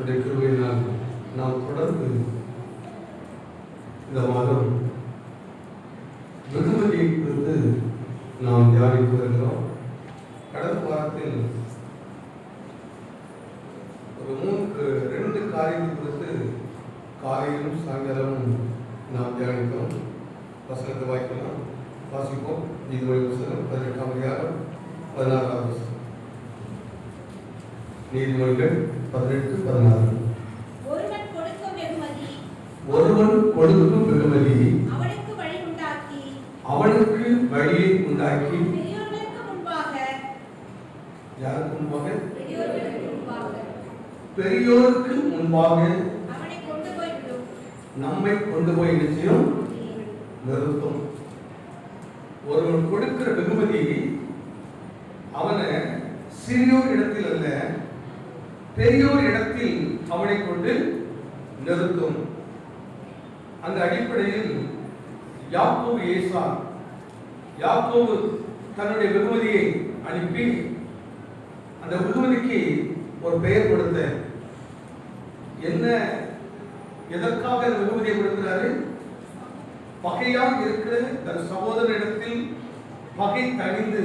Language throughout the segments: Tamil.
கிருபையினால் நாம் தொடர்ந்து இந்த மாதம் வெகுமதியை குறித்து நாம் தியானித்து வருகிறோம். கடந்த வாரத்தில் ஒரு 2 காரியங்கள் குறித்து காலையிலும் சாயங்காலமும் நாம் தியானித்தோம். வசனத்தை வாய்க்கலாம், வாசிப்போம். நீதிமொழி புத்தகம் 18ஆம் அதிகாரம் 16ஆம் வசனம். நீதிமொழிகள் 18:16. ஒருவன் கொடுக்கும் வெகுமதி அவனுக்கு வழியை உண்டாக்கி யாருக்கு முன்பாக? பெரியோருக்கு முன்பாக நம்மை கொண்டு போய் நிச்சயம் நிறுத்தும். ஒருவன் கொடுக்கிற வெகுமதி அவனை சிறியோர் இடத்தில் அல்ல, பெரியோர் இடத்தில் அவனை கொண்டு நிறுத்தும். அந்த அடிப்படையில் யாக்கோபு ஏசா யாக்கோபு தன்னுடைய வெகுமதியை அனுப்பி அந்த வெகுமதிக்கு ஒரு பெயர் கொடுத்த, என்ன எதற்காக அந்த வெகுமதியை கொடுக்கிறாரு? பகையாக இருக்கிற தன் சகோதரனிடத்தில் பகை தணிந்து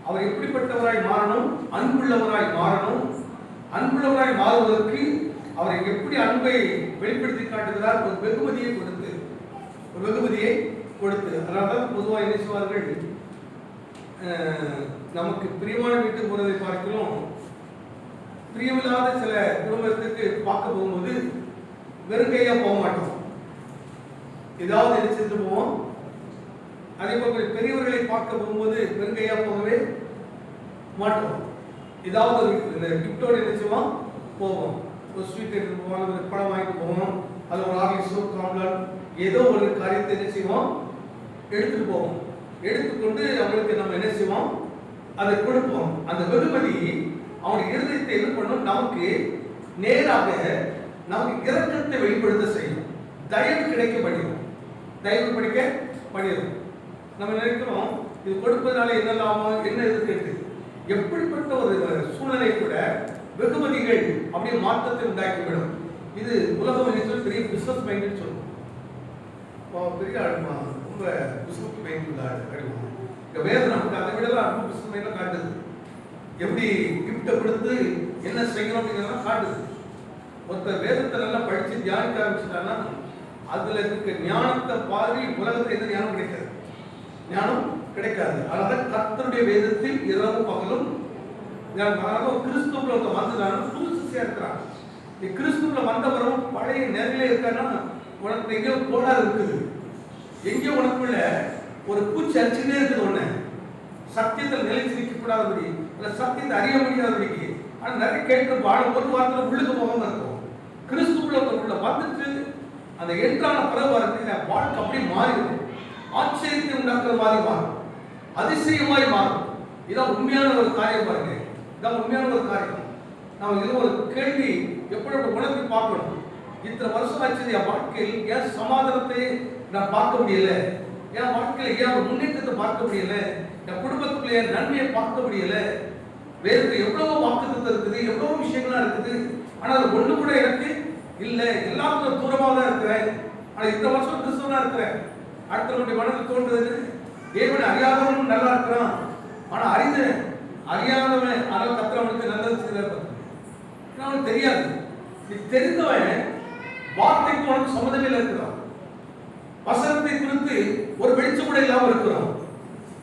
அவர் எப்படிப்பட்டவராய் மாறணும்? அன்புள்ளவராய் மாறணும். அன்புள்ளவராய் மாறுவதற்கு அவரை எப்படி அன்பை வெளிப்படுத்தி காட்டுகிறார்? ஒரு வெகுமதியை கொடுத்து, அதனால்தான் பொதுவாக என்ன செய்வார்கள், நமக்கு பிரியமான வீட்டுக்கு போறதை பார்க்கிறோம். பிரியமில்லாத சில குடும்பத்துக்கு பார்க்க போகும்போது வெறுங்கையா போக மாட்டோம், ஏதாவது என்ன செஞ்சு போவோம். அதே போல பெரியவர்களை பார்க்க போகும்போது வெறுங்கையா போகவே மாட்டோம், ஏதாவது இந்த கிஃப்டோட என்ன செய்வோம், போவோம். ஒரு ஸ்வீட் எடுத்து போவோம், ஒரு பழம் வாங்கிட்டு போவோம், அதில் ஒரு ஆர்லிஸோ காம்ப்ளான் ஏதோ ஒரு காரியத்தை என்ன செய்வோம், எடுத்துட்டு போவோம். எடுத்துக்கொண்டு அவங்களுக்கு நம்ம என்ன செய்வோம், அதை கொடுப்போம். அந்த வெகுமதி அவனுடைய இருதயத்தை என்ன பண்ணும், நமக்கு நேராக நமக்கு இரக்கத்தை வெளிப்படுத்த செய்யும், தயவு கிடைக்க பண்ணிடும். நம்ம நினைக்கிறோம் இது கொடுப்பதனால என்ன லாபம், என்ன இருக்கு. எப்படிப்பட்ட ஒரு சூழ்நிலை கூட வெகுமதிகள் அப்படியே மாற்றத்தை உண்டாக்கிவிடும். இது உலகம் என்ன பெரிய பிசினஸ் மைண்ட் சொல்லுவோம். பெரிய ஆடுமா, ரொம்ப பிசினஸ் மைண்ட் உள்ள ஆடுமா. வேதனை நமக்கு அதை விடலாம் ரொம்ப பிசினஸ் மைண்ட்ல காட்டுது. எப்படி கிஃப்டை கொடுத்து என்ன செய்யணும் அப்படிங்கிறதெல்லாம் காட்டுது. ஒருத்தர் வேதத்தை நல்லா படிச்சு தியானிக்க ஆரம்பிச்சுட்டான்னா அதுல இருக்க ஞானத்தை பாதி உலகத்துல எந்த ஞானம் கிடைக்காது, ஞானம் கிடைக்காது. அதனால கர்த்தருடைய வேதத்தில் இரவும் பகலும் கிறிஸ்துவுல வந்துட்டான புதுசியா இருக்கிறான். நீ கிறிஸ்துவுல வந்தவரும் பழைய நேரிலே இருக்கான்னா உனக்கு எங்கேயோ கோளாறு இருக்குது, எங்கேயோ உனக்குள்ள ஒரு பூச்சி அடிச்சுட்டே இருக்குது. ஒண்ணு சத்தியத்தில் நிலைச்சு நிற்கக்கூடாதபடி, சத்தியத்தை அறிய முடியாதபடிக்கு. ஆனா நிறைய கேட்டு வாழ ஒரு வாரத்தில் உள்ளுக்கு போகாம இருக்கும். கிறிஸ்துவுல வந்துட்டு அந்த என்றான பிறகு வாழ்க்கை அப்படியே மாறிடும். ஆச்சரியத்தை உண்டாக்குற மாதிரி மாறும், அதிசயமாய் மாறும். இதான் உண்மையான ஒரு காரியம். பாருங்க, இதான் உண்மையான ஒரு காரியம். நம்ம இது ஒரு கேள்வி எப்படி உணர்த்தி பார்க்கணும். இத்தனை வருஷம் ஆச்சு என் வாழ்க்கையில் ஏன் சமாதானத்தை நான் பார்க்க முடியல, என் வாழ்க்கையில ஏன் முன்னேற்றத்தை பார்க்க முடியல, என் குடும்பத்துக்குள்ள என் நன்மையை பார்க்க முடியல. வேறு எவ்வளவோ வாக்குத்தத்தம் இருக்குது, எவ்வளவோ விஷயங்களா இருக்குது. ஆனால் ஒண்ணு கூட எனக்கு இல்லை, எல்லாத்துக்கும் தூரமாக தான் இருக்கிறேன். ஆனா இத்தனை வருஷம் கிறிஸ்தவனா இருக்கிறேன். அடுத்தவனுடைய மனதில் தோன்றுறது, தேவனை அறியாதவனும் நல்லா இருக்கிறான், ஆனா அறியாதவன் ஆனால் கத்திரவனுக்கு நல்லது செய்தார். அவனுக்கு தெரியாது. நீ தெரிந்தவன் வார்த்தைக்கு உனக்கு சம்மதமே இருக்கிறான், வசனத்தை குறித்து ஒரு வெளிச்சம் கூட இல்லாமல் இருக்கிறோம்.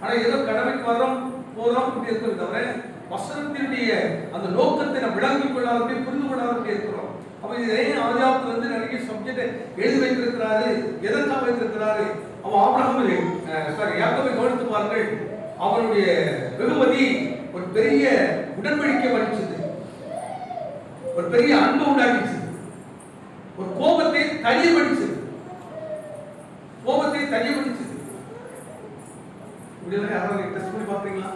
ஆனா ஏதோ கடமைக்கு வர்றோம் போறோம் அப்படி இருக்கிறது தவிர வசனத்தினுடைய அந்த நோக்கத்தை நம்ம விளங்கிக் கொள்ளாத புரிந்து கொள்ளாத இருக்கிறோம். அப்ப இதே ஆதியாகமத்துல இருந்து நிறைய சப்ஜெக்ட் எழுதி வைத்திருக்கிறாரு. எதற்காக வைத்திருக்கிறாரு? அவன் ஆபிரகாம் யாக்கோபை கவனித்து பாருங்கள். அவனுடைய வெகுமதி ஒரு பெரிய உடன்படிக்கை பண்ணிச்சது, ஒரு பெரிய அன்பு உண்டாக்கிச்சு, ஒரு கோபத்தை தனிய பண்ணிச்சது. இப்படியெல்லாம் யாராவது டெஸ்ட் பண்ணி பார்ப்பீங்களா?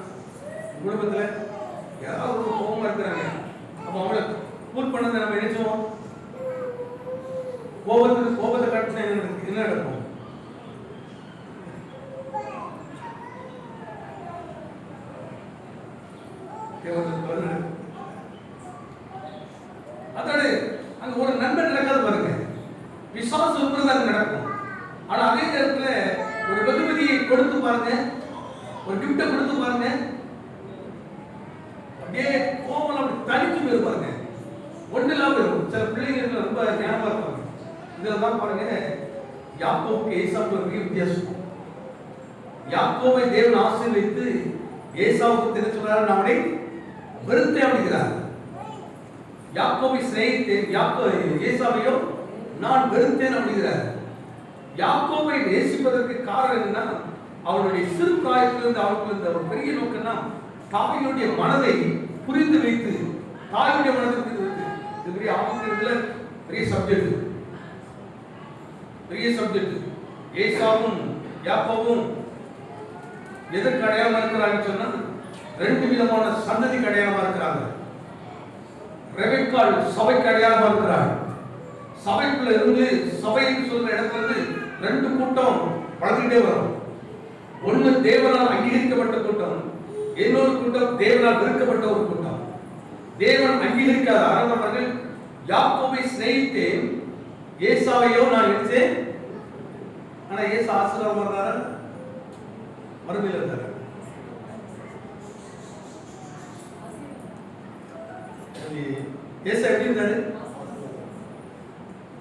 குடும்பத்துல யாராவது ஒரு கோபமா இருக்கிறாங்க, அப்ப அவங்களை கூல் பண்ணதை நம்ம நினைச்சோம். கோபத்தை காட்டினா என்ன நடக்கும்? அதோட விசுவாசம் இருக்கிறதா நடக்கும். ஆனா அதே நேரத்துல ஒரு வெகுமதியை கொடுத்து பாருங்க, ஒரு கிஃப்ட கொடுத்து பாருங்க, அப்படியே கோவம் அப்படி தனிச்சு போயிருப்பாங்க, ஒண்ணு இல்லாம இருக்கும். சில பிள்ளைங்க ரொம்ப ஞானமா இருப்பாங்க. இதுலதான் பாருங்க யாக்கோபுக்கு ஏசாவுக்கு ஒரு வித்தியாசம். யாக்கோபை தேவன் ஆசீர்வதித்து ஏசாவுக்கு என்ன சொல்றாரு, நான் அவனை வெறுத்தேன் அப்படிங்கிறார். யாக்கோபை சிநேகித்தேன், ஏசாவையோ நான் வெறுத்தேன் அப்படிங்கிறார். யாக்கோபை நேசிப்பதற்கு காரணம் என்னன்னா, அவனுடைய சிறு பிராயத்திலிருந்து அவனுக்கு இருந்த ஒரு பெரிய நோக்கம்னா தாயினுடைய மனதை புரிந்து வைத்து, தாயுடைய மனதை புரிந்து வைத்து. இது பெரிய ஆபத்துல பெரிய சப்ஜெக்ட். ஏசாவும் யாக்கோபும் எதற்கு அடையாளமா இருக்கிறாங்கன்னு சொன்னா, ரெண்டு விதமான சந்ததிக்கு அடையாளமா இருக்கிறாங்க. ரெபெக்காள் சபைக்கு அடையாளமா இருக்கிறார். சபைக்குள்ள இருந்து, சபைன்னு சொல்ற இடத்துல இருந்து ரெண்டு கூட்டம் வளர்ந்துட்டே வரும். ஒண்ணு தேவனால் அங்கீகரிக்கப்பட்ட கூட்டம், இன்னொரு கூட்டம் தேவனால் வெறுக்கப்பட்ட ஒரு கூட்டம். தேவன் அங்கீகரிக்காத ஆரம்பவர்கள் யாக்கோபை சிநேகித்தேன், ஏசாவையோ நான் எடுத்தேன். ஆனா ஏசா ஆசீர்வாதம் வர்றாரு, மறுமையில் இருந்தாரு. ஏசா எப்படி இருந்தாரு?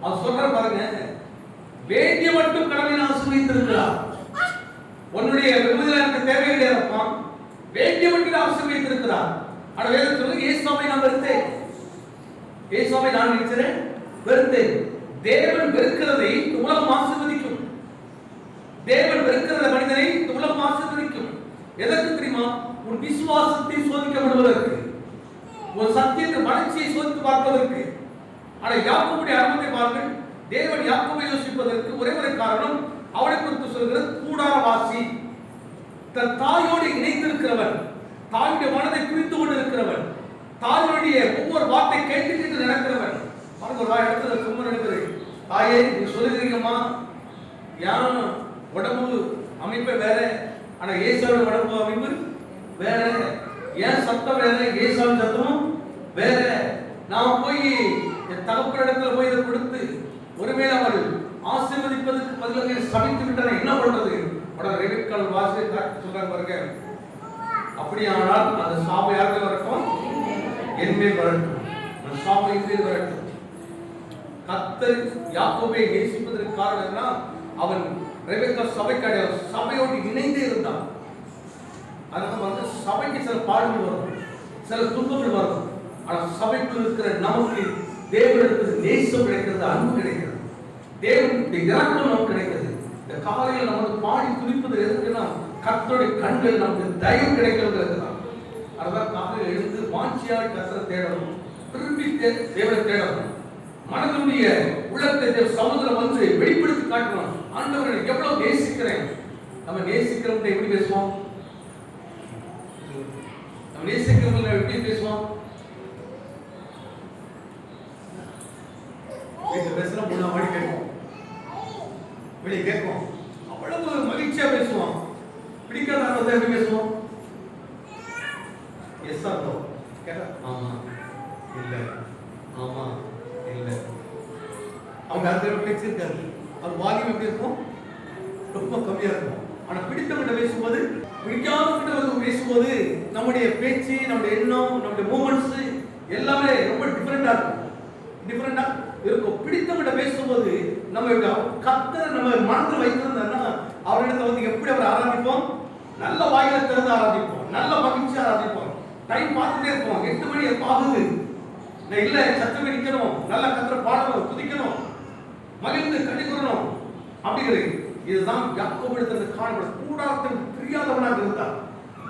அவர் சொல்ற பாருங்க, வேண்டிய மட்டும் கடமை ஆசீர்வதித்திருக்கிறார். உன்னுடைய விருதுல எனக்கு தேவை கிடையாதுப்பா, வேண்டிய மட்டும் ஆசீர்வதித்திருக்கிறார். ஆனா வேதம் சொல்லுங்க, ஏசாவை நான் வெறுத்தேன், ஏசாவை நான் நினைச்சேன் வெறுத்தேன். தேவன் வெறுக்கிறதை உலகம் ஆசீர்வதிக்கும். தேவன் வெறுக்கிற மனிதனை உலகம் ஆசீர்வதிக்கும். எதற்கு தெரியுமா? உன் விசுவாசத்தை சோதிக்கப்படுவதற்கு, உன் சத்தியத்தை வளர்ச்சியை சோதித்து பார்ப்பதற்கு. ஆனா யாக்கோபுடைய அனுமதி பாருங்கள், தேவன் யாக்கோபை யோசிப்பதற்கு ஒரே ஒரு காரணம், அவனை குறித்து சொல்கிறது கூடாரவாசி, தன் தாயோடு இணைந்திருக்கிறவன், தாயுடைய மனதை புரிந்து கொண்டு இருக்கிறவன், தாயுடைய ஒவ்வொரு வார்த்தை கேட்டு நடக்கிறவன். பாருங்க, ஒரு இடத்துல சும்மா நடக்கிறது, தாயே நீ சொல்லுகிறீங்கம்மா, யான் உடம்பு அமைப்பை வேற, ஆனா ஏசாவோட உடம்பு அமைப்பு வேற, ஏன் சத்தம் வேற, ஏசாவின் சத்தமும் வேற. நான் போய் என் தகப்பனிடத்துல போய் இதை கொடுத்து ஒருவேளை அவர் ஆசீர்வதிப்பதற்கு பதிலாக சபித்து விட்டார், என்ன பண்றது? உடனே ரெபெக்காள் வாசியை காட்டி சொல்றாங்க பாருங்க, அப்படியானால் அந்த சாபம் யாருக்கு வரட்டும்? என் மேல் வரட்டும், அந்த சாபம் என் மேல் வரட்டும். கர்த்தர் யாக்கோபை நேசிப்பதற்கு காரணம் என்ன? அவன் ரெபெக்காள் சபையோடு இணைந்து இருந்தான். அதனால வந்து சபைக்கு சில பாடுகள் வரும், சில துன்பங்கள் வரும். ஆனால் சபைக்குள் இருக்கிற நமக்கு தேவனிடத்தில் நேசம் கிடைக்கிறது, அன்பு கிடைக்கிறது, தேவனுடைய இரக்கம் நமக்கு கிடைக்கிறது. இந்த காலையில் நமக்கு பாடி துடிப்பது எதுக்குன்னா, கர்த்தருடைய கண்கள் நமக்கு தயவு கிடைக்கிறது தான். அதுதான் காலையில் எழுந்து வாஞ்சியாக கர்த்தரை தேடணும், விரும்பி தேவனை தேடணும், மனதுடைய உள்ளத்தை சமுதிரம் வந்து வெளிப்படுத்தி காட்டணும். ஆண்டவரை எவ்வளவு நேசிக்கிறேன். நம்ம நேசிக்கிறவங்க எப்படி பேசுவோம்? நம்ம நேசிக்கிறவங்க எப்படி பேசுவோம்? பேசுறோம், முன்னாடி கேட்கும், வெளியே கேட்கும், அவ்வளவு மகிழ்ச்சியா பேசுவோம். பிடிக்காத எப்படி பேசுவோம்? எஸ் ஆர் நோ கேட்டா ஆமா இல்ல, ஆமா இல்ல. அவங்க அந்த பேச்சு இருக்காது, அது வால்யூம் எப்படி இருக்கும்? ரொம்ப கம்மியா இருக்கும். ஆனா பிடித்தவங்கிட்ட பேசும்போது, பிடிக்காதவங்கிட்ட வந்து பேசும்போது நம்முடைய பேச்சு, நம்முடைய எண்ணம், நம்முடைய மூமெண்ட்ஸ் எல்லாமே ரொம்ப டிஃபரெண்டா இருக்கும். பிடித்தவங்கிட்ட பேசும்போது நம்ம கர்த்தரை நம்ம மனதில் வைத்திருந்தோம்னா, அவரிடத்துல வந்து எப்படி அவரை ஆராதிப்போம்? நல்ல வாயில திறந்து ஆராதிப்போம், நல்ல மகிழ்ச்சி ஆராதிப்போம். டைம் பார்த்துட்டே இருப்போம், 8 மணி எப்ப ஆகுது, இல்ல சத்தமே நிக்கணும், நல்ல கர்த்தரை பாடணும், துதிக்கணும், மகிழ்ந்து கண்டிக்கணும் அப்படிங்கிறது. இதுதான் யாக்கோபிடத்துல காணப்படும். கூடாரத்தில் பிரியாதவனாக இருந்தான்,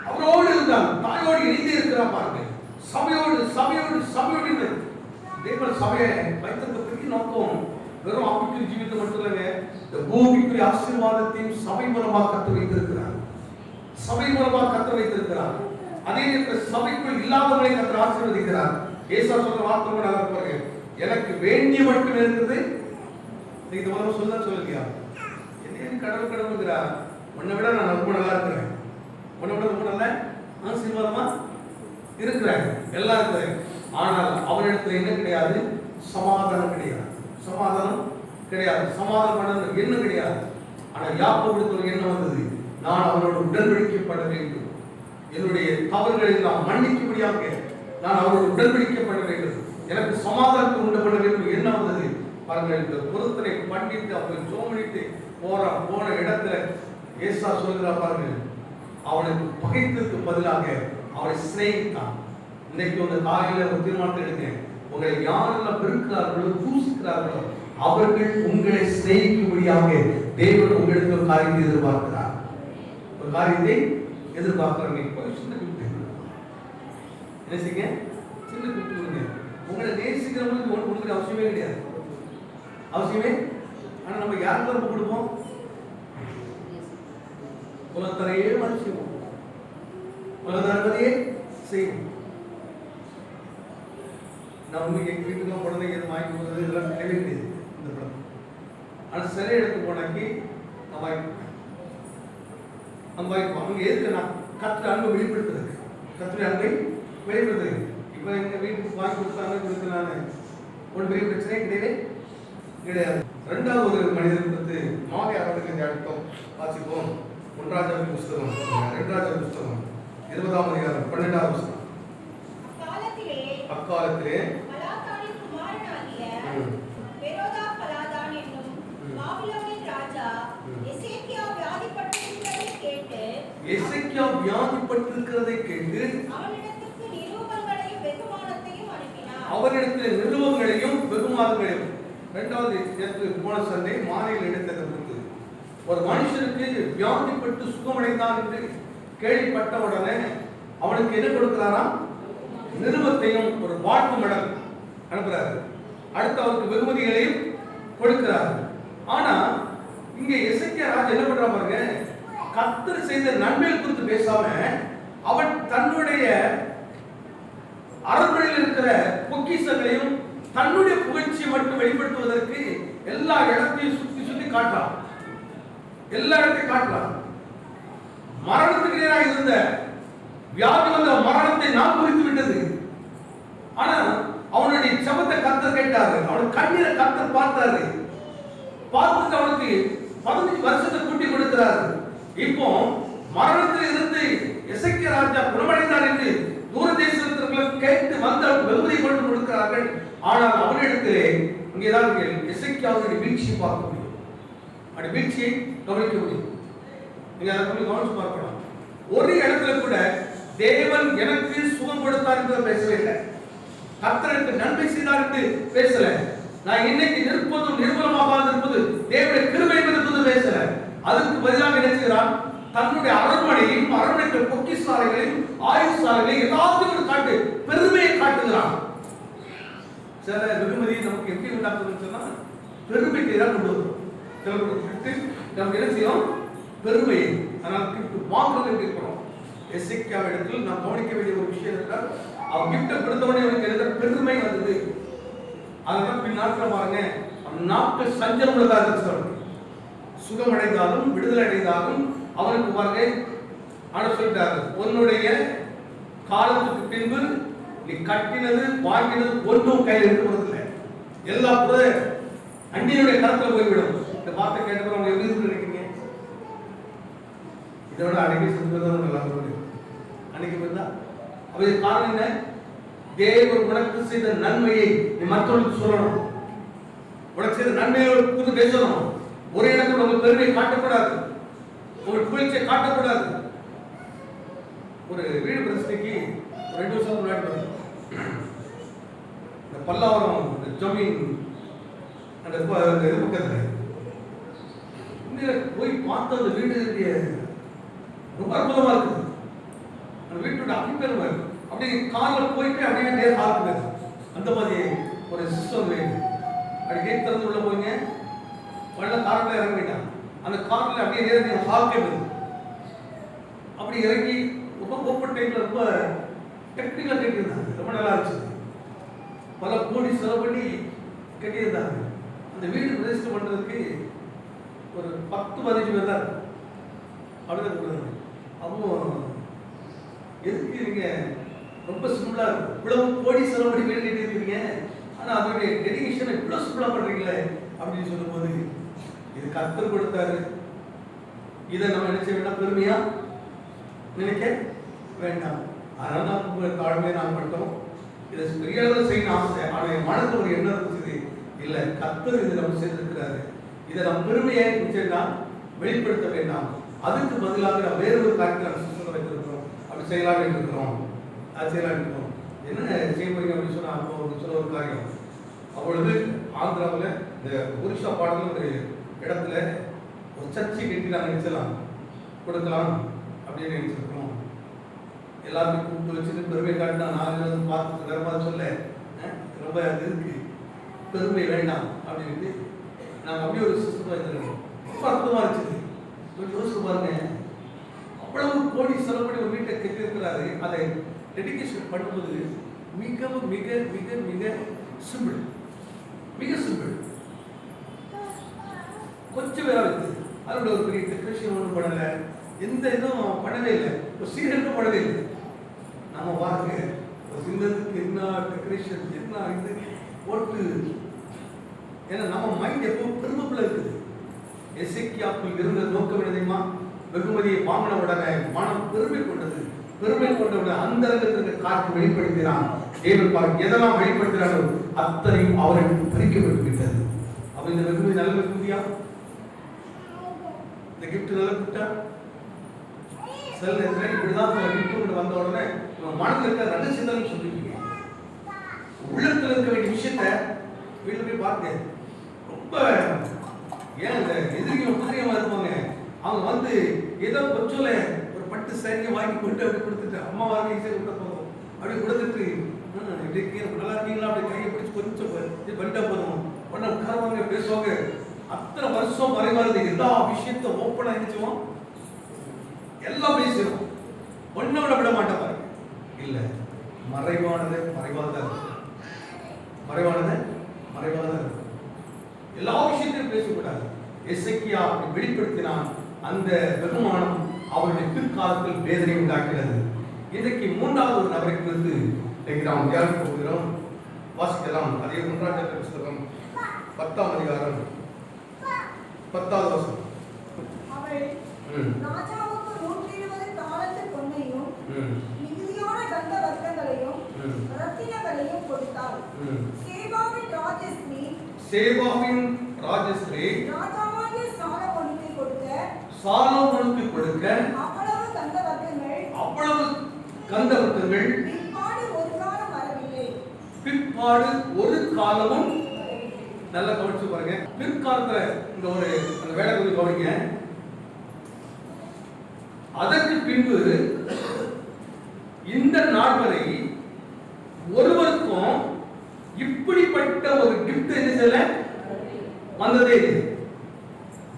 அவரோடு இருந்தான், தாயோடு இணைந்தே இருக்கிறான். பாருங்க, சபையோடு தேவன் சபையை வைத்திருக்க பெரிய நோக்கம் வெறும் ஆவிக்குரிய ஜீவிதம் மட்டும் இல்லைங்க, இந்த பூமிக்குரிய ஆசீர்வாதத்தையும் சபை மூலமாக கற்று வைத்திருக்கிறார். அதே நேரத்தில் சபைக்குள் இல்லாதவர்களை கற்று ஆசீர்வதிக்கிறார். ஏசா சொல்ற வார்த்தை நல்லா பாருங்க, எனக்கு வேண்டிய மட்டும் இருக்குது. நீங்க முதல்ல சொல்லுங்க, என்ன கடவுள்ங்கிறார், உன்னை விட நான் ரொம்ப நல்லா இருக்கிறேன், உன்னை விட ரொம்ப நல்ல ஆசீர்வாதமா இருக்கிறேன், எல்லாம் இருக்கிறேன். ஆனால் அவனிடத்துல என்ன கிடையாது? சமாதானம் கிடையாது. கிடையாது, சமாதானம் பண்ணணும் எண்ணம் கிடையாது. ஆனால் யாக்கோபுக்கு ஒரு எண்ணம் வந்தது, நான் அவரோடு உடன்படிக்கப்பட வேண்டும், என்னுடைய தவறுகளை நான் மன்னிக்கும்படியாக நான் அவரோடு உடன்படிக்கப்பட வேண்டும், எனக்கு சமாதானத்தை உண்டு பண்ண வேண்டும் எண்ணம் வந்தது. பாருங்கள், இந்த பொருத்தனை பண்ணிட்டு அப்படி சோமனிட்டு போன இடத்துல ஏசா சொல்கிறார் பாருங்கள், அவனுக்கு பகைத்ததுக்கு பதிலாக அவனை சிநேகித்தான். இன்னைக்கு உங்க காலையில ஒரு தீர்மானத்தை எடுக்கிறேன், உங்களை யாரெல்லாம் பெருக்கிறார்களோ தூசிக்கிறார்களோ அவர்கள் உங்களை சிநேகிக்கும்படியாக தேவன் உங்களுக்கு ஒரு காரியத்தை எதிர்பார்க்கிறார். ஒரு காரியத்தை எதிர்பார்க்கிறாங்க. சின்ன கிஃப்ட் என்ன செய்யுங்க, சின்ன கிஃப்ட் கொடுங்க. உங்களை நேசிக்கிறவங்களுக்கு ஒன்று கொடுக்குற அவசியமே கிடையாது, அவசியமே. ஆனா நம்ம யாருக்கு ரொம்ப கொடுப்போம்? உலகத்தரையே மாதிரி செய்வோம், உலகத்தரையே செய்வோம். நான் வந்து எங்கள் வீட்டுக்கு குழந்தைங்க எதுவும் வாங்கி போகிறது இதெல்லாம் கிடையவே கிடையாது இந்த படம். ஆனால் சில இடத்துக்கு போனாக்கி நான் வாங்கிப்போம். அவங்க எதுக்கு நான் கற்று அன்பை வெளிப்படுத்துறதுக்கு, கற்று அன்பை வெளிப்படுத்துறதுக்கு. இப்போ எங்கள் வீட்டுக்கு வாங்கி கொடுத்தாங்க கொடுத்து நான் ஒரு பெரிய பிரச்சனையே கிடையவே கிடையாது. ரெண்டாவது ஒரு மனிதன் கொடுத்து மாலை அவர்களுக்கு அடுத்தோம் வாசிப்போம். 1 ராஜாவின் புஸ்தகம் 2 ராஜாவின் புஸ்தகம் 20ஆம் அதிகாரம் 12ஆம் வசனம். அக்காலத்திலே எசேக்கியா வியாதிப்பட்டிருக்கிறதை கேட்டு அவரிடத்தில் நிருபங்களையும் வெகுமானங்களையும். இரண்டாவது நேற்று போன சண்டை மாலையில் எடுத்தது இருந்து ஒரு மனுஷனுக்கு வியாதிப்பட்டு சுகமடைந்தான் என்று கேள்விப்பட்ட உடனே அவனுக்கு என்ன கொடுக்கிறாராம்? நிருபத்தையும் ஒரு வாழ்த்து மடல் அனுப்புறாரு. அடுத்து அவருக்கு வெகுமதிகளையும் கொடுக்கிறார். ஆனா இங்க எசேக்கியா ராஜா என்ன பண்றா பாருங்க, கர்த்தர் செய்த நன்மைகள் குறித்து பேசாம அவன் தன்னுடைய அரண்மனையில் இருக்கிற பொக்கிஷங்களையும் தன்னுடைய புகழ்ச்சியை மட்டும் வெளிப்படுத்துவதற்கு எல்லா இடத்தையும் சுத்தி சுத்தி காட்டுறான், எல்லா இடத்தையும் காட்டுறான். மரணத்துக்கு நேராக இருந்த வியாதி வந்த மரணத்தை நான் குறித்து விட்டது. ஆனா அவனுடைய ஜெபத்தை கர்த்தர் கேட்டாரு, அவன் கண்ணீரை கர்த்தர் பார்த்தாரு. பார்த்துட்டு அவனுக்கு 15 வருஷத்தை கூட்டி கொடுக்கிறாரு. இப்போ மரணத்தில் இருந்து எசேக்கியா ராஜா குணமடைந்தார் என்று தூர தேசத்திற்கு கேட்டு வந்து வெகுமதி கொண்டு கொடுக்கிறார்கள். ஆனால் அவனிடத்திலே இங்கேதான் எசேக்கியாவுடைய வீழ்ச்சியை பார்க்க முடியும், அப்படி வீழ்ச்சியை கவனிக்க முடியும். நீங்க அதை கொஞ்சம் கவனிச்சு பார்க்கலாம். ஒரு இடத்துல கூட தேவன் எனக்கு சுகம் கொடுத்தார் என்று பேசவே இல்லை, கர்த்தருக்கு நன்மை செய்தார் என்று பேசல. நான் இன்னைக்கு நிற்பதும் நிர்மலமாக இருப்பது தேவனுடைய கிருபை என்பது பேசல. அதுக்கு பதிலாக என்ன செய்கிறான்? தன்னுடைய அரண்மனையும் அரண்மனை பொக்கிஷாலைகளையும் ஆயுசாலைகளையும் எல்லாத்தையும் காட்டு பெருமையை காட்டுகிறான். சில வெகுமதி நமக்கு எப்படி உண்டாக்குதுன்னு சொன்னா பெருமைக்கு தான் கொண்டு வரும். நம்ம என்ன செய்யும்? பெருமையை. அதனால வாங்குறது இருக்கிறோம். எசேக்கியா இடத்தில் நாம் கவனிக்க வேண்டிய ஒரு விஷயம் என்றால் அவன் கிஃப்ட் கொடுத்தவனே அவனுக்கு எழுத பெருமை வந்தது. அதனால பின் நாட்கள் பாருங்க, நாட்கள் சஞ்சலம் உள்ளதாக இருக்கிறது. சுகமடைந்தாலும் விடுதலை அடைந்தாலும் அவனுக்கு பாருங்க ஆன சொல்லிட்டாரு, உன்னுடைய காலத்துக்கு பின்பு நீ கட்டினது வாங்கினது ஒன்றும் கையில் இருக்க போறதில்லை, எல்லா கூட அந்நியனுடைய கருத்துல போய்விடும். இந்த வார்த்தை கேட்டப்ப அவங்க எப்படி இருக்கு நினைக்கிறீங்க? இதோட அன்னைக்கு செஞ்சதான் நல்லா இருக்கு. அன்னைக்கு பார்த்தா அப்ப காரணம் என்ன? தேவன் உனக்கு செய்த நன்மையை நீ மற்றவர்களுக்கு சொல்லணும், உனக்கு செய்த நன்மையை குறித்து பேசணும். ஒரு இடத்துல உங்க பெருமையை காட்டக்கூடாது, உங்க புகழ்ச்சியை காட்டக்கூடாது. ஒரு வீடு பிரச்சனைக்கு 2 வருஷம் முன்னாடி இந்த பல்லாவரம் ஜமீன் அந்த பக்கத்துல போய் பார்த்த அந்த வீடு ரொம்ப அற்புதமா இருக்குது. அந்த வீட்டோட அபிப்பெருமை அப்படி கார்ல போயிட்டு அப்படியே நேர் ஹாலுக்கு அந்த மாதிரி ஒரு சிஸ்டம் வேணும். அப்படி கேட் திறந்து உள்ள போய்ங்க, உள்ள கார்ல இறங்கிட்டான். அந்த கார்ல அப்படியே நேர் ஹாலுக்கே போகுது. அப்படி இறங்கி ரொம்ப ஓப்பன் டைம்ல ரொம்ப டெக்னிக்கலா கட்டியிருந்தாங்க, ரொம்ப நல்லா இருந்துச்சு. பல கோடி செலவு பண்ணி கட்டியிருந்தாங்க. அந்த வீடு ரெஜிஸ்டர் பண்றதுக்கு ஒரு 10-15 பேர் தான் அப்படிதான் கொடுத்தாங்க. அப்போ எதுக்கு நீங்க ரொம்ப சிம்பிளா இவ்வளவு கோடி செலவு பண்ணி வீடு கட்டியிருக்கீங்க, ஆனா அதோடைய டெடிகேஷன் இவ்வளவு சிம்பிளா பண்றீங்களே அப்படின்னு சொல்லும்போது இது கர்த்தர் கொடுத்தாரு. இதை நம்ம நினைச்ச வேண்டாம், பெருமையா நினைக்க வேண்டாம். அதனால தான் தாழ்மையை நாம் பண்ணிட்டோம். இதை பெரிய அளவில் செய்யணும் ஆசை, ஆனால் என் மனதில் ஒரு எண்ணம் இருந்துச்சு, இல்லை கர்த்தர் இதை நம்ம செய்திருக்கிறாரு, இதை நம்ம பெருமையை நிச்சயம்னா வெளிப்படுத்த வேண்டாம். அதுக்கு பதிலாக நம்ம வேறு ஒரு காரியத்தை நம்ம சிஸ்டத்தை வைத்திருக்கிறோம், அப்படி செய்யலாம்னு இருக்கிறோம். அது செய்யலாம்னு இருக்கிறோம். என்ன செய்ய போறீங்க அப்படின்னு சொன்னா அப்போ சொல்ல ஒரு காரியம். அப்பொழுது ஆந்திராவில் இந்த புருஷா பாடல் ஒரு இடத்துல ஒரு சர்ச்சை கட்டி நாங்கள் நினைச்சலாம் கொடுக்கலாம் அப்படின்னு நினைச்சிருக்கிறோம். எல்லாருமே கூப்பிட்டு வச்சுட்டு பெருமை காட்டினா நான் பார்த்து வேற மாதிரி சொல்ல ரொம்ப அது இருக்கு, பெருமை வேண்டாம் அப்படின்ட்டு நாங்கள் அப்படியே ஒரு சிஸ்டமாக இருந்திருக்கோம். ரொம்ப அற்புதமாக இருந்துச்சு. யோசிச்சு பாருங்க, அவ்வளவு கோடி செலவு பண்ணி ஒரு வீட்டை கட்டியிருக்கிறாரு. அதை டெடிகேஷன் பண்ணும்போது மிகவும் மிக மிக மிக சிம்பிள், மிக சிம்பிள், கொஞ்சம் வேலை இருக்குது. அதோட ஒரு பெரிய டெக்கரேஷன் ஒன்றும் பண்ணலை, எந்த இதுவும் பண்ணவே இல்லை, ஒரு சீரியலும் பண்ணவே இல்லை. நம்ம பாருங்க ஒரு சின்னதுக்கு என்ன டெக்கரேஷன் என்ன இது போட்டு, ஏன்னா நம்ம மைண்ட் எப்பவும் பெருமைக்குள்ள இருக்குது. எசேக்கியாவுக்கு இருந்த நோக்கம் என்னதையுமா, வெகுமதியை வாங்கின உடனே மனம் பெருமை கொண்டது. பெருமை கொண்டவுடன் அந்த ரகத்திற்கு காற்று வெளிப்படுத்தினான். தேவன் பாருங்க எதெல்லாம் வெளிப்படுத்தினாரோ அத்தனையும் அவருக்கு பறிக்கப்பட்டு விட்டது. அப்ப இந்த வெகுமதி நல்ல வெகுமதியா, இந்த கிஃப்ட் நல்ல கிஃப்டா? சில நேரத்தில் இப்படிதான் கிஃப்ட் வந்த உடனே மனதில் இருக்க ரகசியத்தை சொல்லிருக்கீங்க. உள்ளத்தில் இருக்க வேண்டிய விஷயத்த வீட்டில் போய் பார்த்தேன். ரொம்ப ஏன் இந்த எதிரிகள் புதிரியமா இருப்பாங்க, அவங்க வந்து ஏதோ கொஞ்சம் ஒரு பட்டு சரியை வாங்கி கொண்டு அப்படி கொடுத்துட்டு அம்மா வாங்கி கொடுத்த போதும் அப்படி கொடுத்துட்டு நல்லா இருக்கீங்களா அப்படி கையை பிடிச்சி கொஞ்சம் பண்ணிட்டா போதும், உடனே உட்காருவாங்க பேசுவாங்க. அத்தனை வருஷம் மறைவாருது எல்லா விஷயத்த ஓப்பனா இருந்துச்சுவோம், எல்லாம் பேசுவோம், ஒன்ன விட மாட்டேன் பாருங்க. இல்ல மறைவானது மறைவாதான் இருக்கும், மறைவானது மறைவாதான் இருக்கும். எல்லா விஷயத்தையும் பேசக்கூடாது. எசேக்கியா அப்படி வெளிப்படுத்தினான். அந்த வெகுமானம் அவருடைய பிற்காலத்தில் வேதனை உண்டாக்கிறது. இன்றைக்கு மூன்றாவது ஒரு நபரை குறித்து நாம் தியானிக்க போகிறோம். வாசிக்கலாம். அதே 1 புத்தகம் 10ஆம் அதிகாரம் 10வது வசனம். அவள் ராஜாவுக்கு 120 தாலந்து பொன்னையும் மிகுதியான கந்த வர்க்கங்களையும் ரத்தினங்களையும் கொடுத்தாள். சேபாவின் ராஜஸ்ரீ ராஜாவாகிய சாலோமோனுக்கு கொடுக்க அவ்வளவு கந்த வர்க்கங்கள் பிற்பாடு ஒரு காலமும். நல்லா கவனிச்சு பாருங்க. பிற்காலத்துல இந்த ஒரு அந்த வேலை கொஞ்சம் கவனிங்க. அதற்கு பின்பு இந்த நாள் வரை ஒருவருக்கும் இப்படிப்பட்ட ஒரு கிஃப்ட் என்ன செய்யல வந்ததே இல்லை.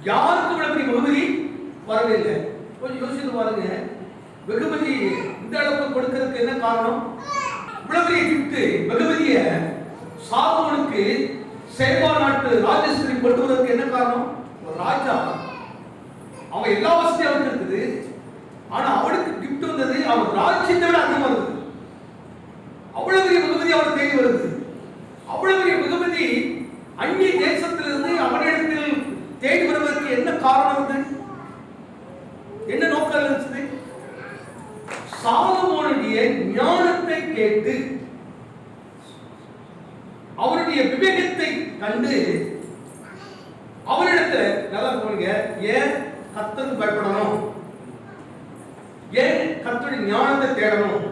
யாருக்கும் வெகுமதி வெகுமதி வரவே இல்லை. கொஞ்சம் யோசித்து பாருங்க, வெகுமதி இந்த அளவுக்கு கொடுக்கிறதுக்கு என்ன காரணம்? இவ்வளவு பெரிய கிஃப்ட் வெகுமதிய சாலோமோனுக்கு சேபா நாட்டு ராஜஸ்ரீ கொண்டு வருவதற்கு என்ன காரணம்? ஒரு ராஜா, அவன் எல்லா வசதியும் அவனுக்கு இருக்குது, ஆனா அவனுக்கு கிஃப்ட் வந்தது அவன் ராஜ்யத்தை விட அதிகமா இருக்குது. அவ்வளவு பெரிய வெகுமதி அவன் தேடி வருது. அவ்வளவு பெரிய வெகுமதி அந்நிய தேசத்திலிருந்து அவனிடத்தில் தேடி வருவதற்கு என்ன காரணம் இருந்தது? என்ன நோக்கம் இருந்துச்சு? சாலோமோனுடைய ஞானத்தை கேட்டு அவருடைய விவேகத்தை கண்டு அவரிடத்துல நல்லா போனீங்க. ஏன் கர்த்தருக்கு பயப்படணும்? ஏன் கர்த்தருடைய ஞானத்தை தேடணும்?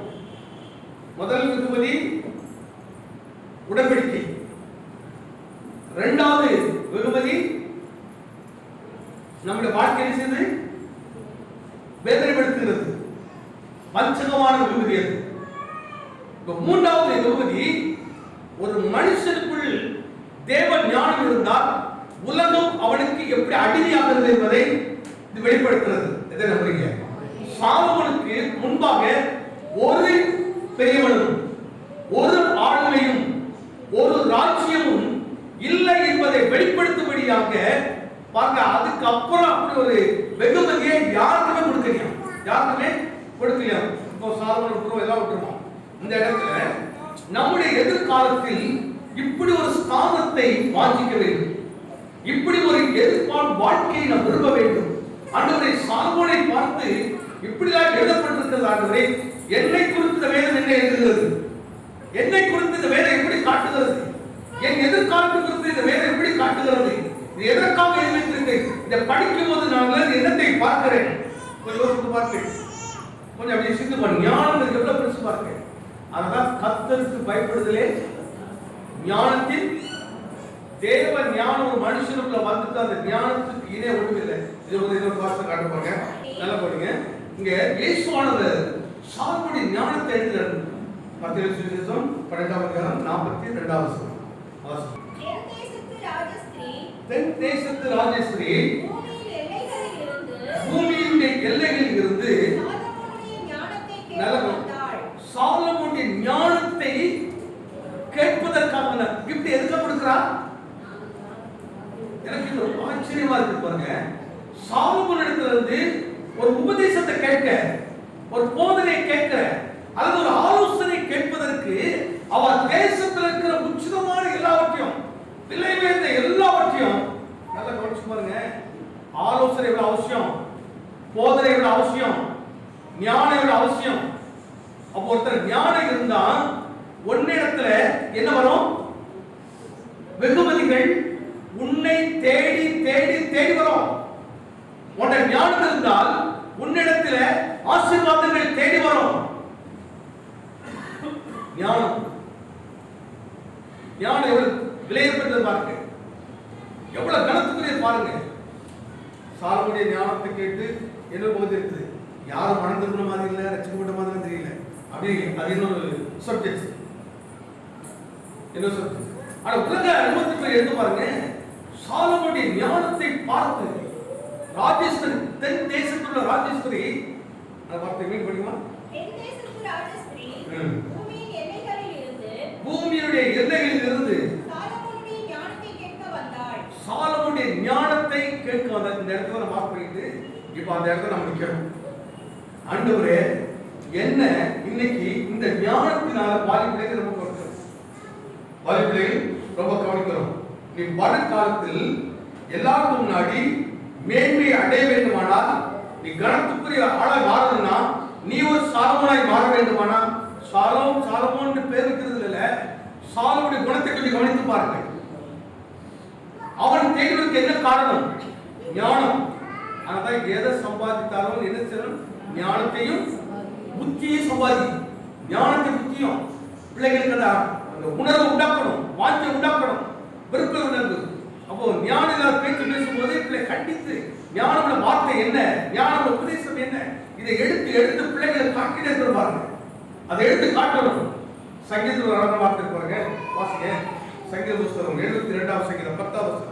முதல் வெகுமதி உடன்படிக்கை, இரண்டாவது வெகுமதி நம்முடைய வாழ்க்கையை செய்து வேதனைப்படுத்துகிறது, பஞ்சகமான வெகுமதி அது. மூன்றாவது வெகுமதி, ஒரு மனுஷனுக்குள் தேவ ஞானம் இருந்தால் உலகம் அவனுக்கு எப்படி அடிமையாகிறது என்பதை இது வெளிப்படுத்துகிறது. எதை நம்புறீங்க? சாலோமோனுக்கு முன்பாக ஒரு பெரியவனும் ஒரு ஆளுமையும் ஒரு ராஜ்யமும் இல்லை என்பதை வெளிப்படுத்தும்படியாக பாருங்க. அதுக்கு அப்புறம் அப்படி ஒரு வெகுமதியை யாருக்குமே கொடுக்கலையா? யாருக்குமே கொடுக்கலையா? இப்போ சாலோமோன் விட்டுருவோம், எல்லாம் விட்டுருவோம். இந்த இடத்துல நம்முடைய எதிர்காலத்தில் இப்படி ஒரு ஸ்தானத்தை வாஞ்சிக்க வேண்டும். இப்படி ஒரு எதிர்பார்ப்பு வாழ்க்கையை நாம் விரும்ப வேண்டும். ஆண்டவரை சாலமோனை பார்த்து இப்படிதான் எழுதப்பட்டிருக்கிறது. ஆண்டவரே, என்னை குறித்து இந்த வேதம் என்ன எழுதுகிறது? என்னை குறித்து இந்த வேதம் எப்படி காட்டுகிறது? என் எதிர்காலத்தை குறித்து இந்த வேதம் எப்படி காட்டுகிறது? இது எதற்காக எழுதியிருக்கிறேன்? இதை படிக்கும் போது நான் என்னத்தை பார்க்கிறேன்? கொஞ்சம் யோசித்து பார்க்கிறேன். கொஞ்சம் அப்படியே சிந்து பண்ண ஞானம் எவ்வளவு பெருசு பார்க்கிறேன். அதனால் கர்த்தருக்கு பயப்படுதலே ஞானத்தின் தேவ ஞானம். ஒரு மனுஷனுக்குள்ள வந்துட்டு அந்த ஞானத்துக்கு இணை ஒன்றும் இல்லை. இது ஒரு வார்த்தை காட்டுப்பாங்க, நல்லா போடுங்க. இங்க இயேசுவானவர் சாலமோனின் ஞானத்தை எழுதுறாரு. மத்தேயு சுவிசேஷம் 12ஆம் அதிகாரம் 42ஆம் வசனம். தென் தேசத்து ராஜஸ்திரீ பூமியின் எல்லைகளில் இருந்து சாலமோனின் ஞானத்தை கேட்பதற்காக கிஃப்ட் எதுக்கு கொடுக்கிறார்? எனக்கு இது ரொம்ப ஆச்சரியமா இருக்கு பாருங்க. சாலமோன் இடத்துல இருந்து ஒரு உபதேசத்தை கேட்க, ஒரு போதனை கேட்க, அல்லது ஒரு ஆலோசனை கேட்பதற்கு அவர் தேசத்தில் இருக்கிற உச்சிதமான எல்லாவற்றையும், விலை உயர்ந்த எல்லாவற்றையும் நல்லா கவனிச்சு பாருங்க. ஆலோசனை எவ்வளவு அவசியம், போதனை எவ்வளவு அவசியம், ஞானம் எவ்வளவு அவசியம். அப்போ ஒருத்தர் ஞானம் இருந்தா ஒன்னிடத்துல என்ன வரும்? வெகுமதிகள் உன்னை தேடி தேடி தேடி வரும். உன்னை ஞானம் இருந்தால் உன்னிடத்துல ஆசீர்வாதங்கள் தேடி வரும். ஞானம் ஞானம் எவ்வளவு விலையேற்பட்டது பாருங்க, எவ்வளவு கனத்துக்குரிய பாருங்க. சாலமோனுடைய ஞானத்தை கேட்டு என்ன போகுது இருக்குது? யாரும் மனம் திரும்பின மாதிரி இல்லை, ரசிக்கப்பட்ட மாதிரி தெரியல. அப்படி அது இன்னொரு சப்ஜெக்ட், என்ன சப்ஜெக்ட். ஆனா உலக அனுபவத்துக்கு எடுத்து பாருங்க. சாலமோனுடைய ஞானத்தை பார்த்து ராஜேஸ்வரி, தென் தேசத்துள்ள ராஜேஸ்வரி, அந்த வார்த்தை மீன் படிக்குமா? பூமியுடைய எல்லைகளில் இருந்து சாலமோனுடைய ஞானத்தை கேட்க வந்தார். இந்த இடத்துல நம்ம மார்க் பண்ணிட்டு இப்ப அந்த இடத்துல நம்ம நிக்கிறோம். ஆண்டவரே, என்ன இன்னைக்கு இந்த ஞானத்தினால பாலிப்பிள்ளைகள் ரொம்ப கவனிக்கிறோம், பாலிப்பிள்ளைகள் ரொம்ப கவனிக்கிறோம். நீ வருங்காலத்தில் எல்லாருக்கும் முன்னாடி மேன்மையை அடைய வேண்டுமானால், நீ கனத்துக்குரிய ஆளாய் மாறணும்னா, நீ ஒரு சாலமோனாய் மாற வேண்டுமானா, சாலமோன் பேர் இருக்கிறது இல்ல, சாலமோனுடைய குணத்தை கொஞ்சம் கவனித்து பாருங்கள். அவன் தேடுவதற்கு என்ன காரணம்? ஞானம். அதான் எதை சம்பாதித்தாலும் என்ன செய்யணும்? ஞானத்தையும் புத்தியையும் சம்பாதி. ஞானத்தை புத்தியும் பிள்ளைகளுக்கு அந்த உணர்வை உண்டாக்கணும், வாஞ்சை உண்டாக்கணும், விருப்ப உணர்வு. அப்போ ஞானம் பேச்சு பேசும்போது பிள்ளை கண்டித்து ஞானமுள்ள வார்த்தை என்ன, ஞானமுள்ள உபதேசம் என்ன, இதை எடுத்து எடுத்து பிள்ளைகளை காட்டினே பாருங்க. அதை எடுத்து காட்டணும். சங்கீதத்தில் ஒரு அழகான வார்த்தை பாருங்க, வாசிங்க. சங்கீத புஸ்தகம் 72ஆம் சங்கீதம் 10ஆம் வசனம்.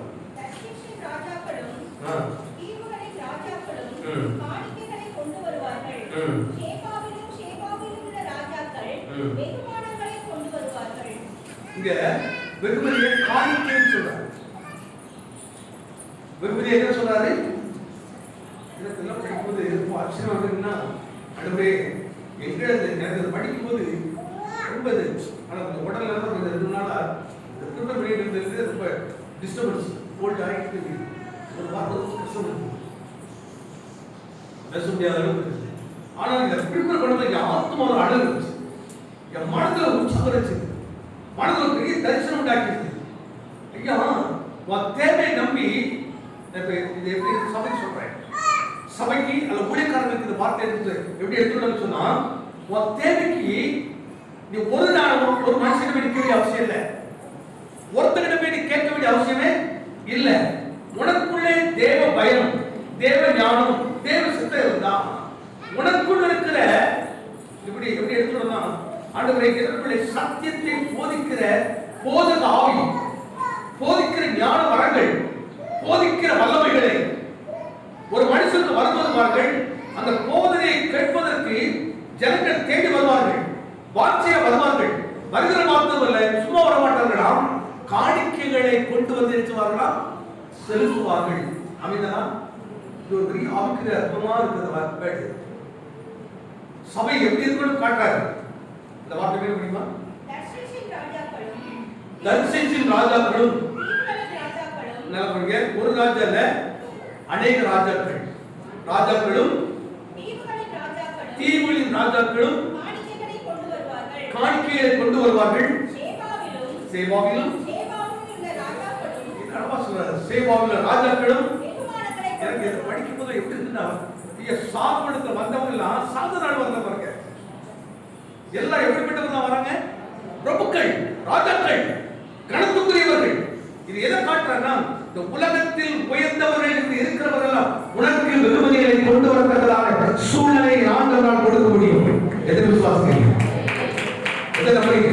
இங்க வெகுமதியை காணிக்கைன்னு சொல்றாரு. வெகுமதி என்ன சொல்றாரு? இதெல்லாம் படிக்கும்போது ரொம்ப ஆச்சரியமா இருக்குன்னா, அடுப்பே எங்களுக்கு எனக்கு படிக்கும்போது ரொம்ப ஆனால் உடல்ல இருந்து 2 நாளா ப்ரிப்பேர் பண்ணிட்டு இருந்தது ரொம்ப டிஸ்டர்பன்ஸ் போல்ட் ஆகிட்டு ஒரு வார்த்தை கஷ்டம் பேச முடியாத அளவுக்கு இருந்துச்சு. ஆனால் இதை ப்ரிப்பேர் பண்ணும்போது என் ஆத்மா ஒரு அழகு இருந்துச்சு, என் மனதில் உற்சாகம் இருந்துச்சு, மனதில் ஒரு பெரிய தரிசனம் உண்டாக்கிடுச்சு. ஐயா, உன் தேவையை நம்பி இது எப்படி சபைக்கு சொல்றேன், சபைக்கு அல்ல ஊழியக்காரர்களுக்கு இந்த வார்த்தை எடுத்து எப்படி எடுத்துக்கணும்னு சொன்னா, உன் தேவைக்கு நீ ஒரு நாளும் ஒரு மனுஷன் போய் நிற்க வேண்டிய அவசியம் இல்லை, ஒருத்தகிட்ட போய் நீ கேட்க வேண்டிய அவசியமே இல்லை. உனக்குள்ளே தேவ பயம், தேவ ஞானம், தேவ சித்தம் இருந்தா உனக்குள்ள இருக்கிற இப்படி எப்படி எடுத்துக்கணும்னா, ஆண்டவரே எதற்குள்ளே சத்தியத்தை போதிக்கிற போதக ஆவி, போதிக்கிற ஞான வரங்கள், போதிக்கிற வல்லமைகளை ஒரு மனுஷனுக்கு வருவது பாருங்கள். அந்த போதனையை கேட்பதற்கு ஜனங்கள் தேடி வருவார்கள், வாட்சியா வருவார்கள். வருகிற மாத்திரமல்ல, சும்மா வர மாட்டார்களாம், காணிக்கைகளை கொண்டு வந்து நிறுத்துவார்களாம், செலுத்துவார்கள். அமைதா இது ஒரு பெரிய ஆவிக்குரிய அர்த்தமா இருக்கிறது. சபை எப்படி இருக்கணும் காட்டுறாரு. இந்த வார்த்தை முடியுமா? தர்சீசின் ராஜாக்களும் ஒரு ராஜா இல்ல, அநேக ராஜாக்கள், ராஜாக்களும் தீவுகளின் ராஜாக்களும் காணிக்கைகளை கொண்டு வருவார்கள். சேபாவிலும் சேபாவிலும் ராஜாக்களும். எனக்கு இதை படிக்கும் போது எப்படி இருக்குன்னா, சாப்பிடத்துல வந்தவங்க எல்லாம் சாத நாள் வந்தவங்க எல்லாம் எப்படிப்பட்டவங்க வராங்க? பிரபுக்கள், ராஜாக்கள், கணத்துக்குரியவர்கள். இது எதை காட்டுறா? இந்த உலகத்தில் உயர்ந்தவர்கள் என்று இருக்கிறவர்கள் உனக்கு வெகுமதிகளை கொண்டு வரத்தக்கதாக சூழ்நிலை ஆண்டவரால் கொடுக்க முடியும். எதை விசுவாசிக்கிறீங்க? எதை நம்புறீங்க?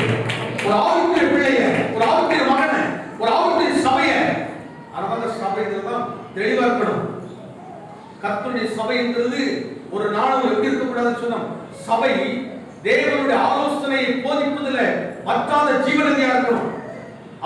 ஒரு ஆவிக்குரிய பிள்ளைய, ஒரு ஆவிக்குரிய மகனை, ஒரு ஆவிக்குரிய சபைய, அதனால சபைதான் தெளிவா இருக்கணும். கர்த்தருடைய சபைங்கிறது ஒரு நாளும் எப்படி இருக்கக்கூடாதுன்னு சொன்னோம். சபை தேவனுடைய ஆலோசனையை போதிப்பதில் பத்தாத ஜீவநதியா இருக்கணும்.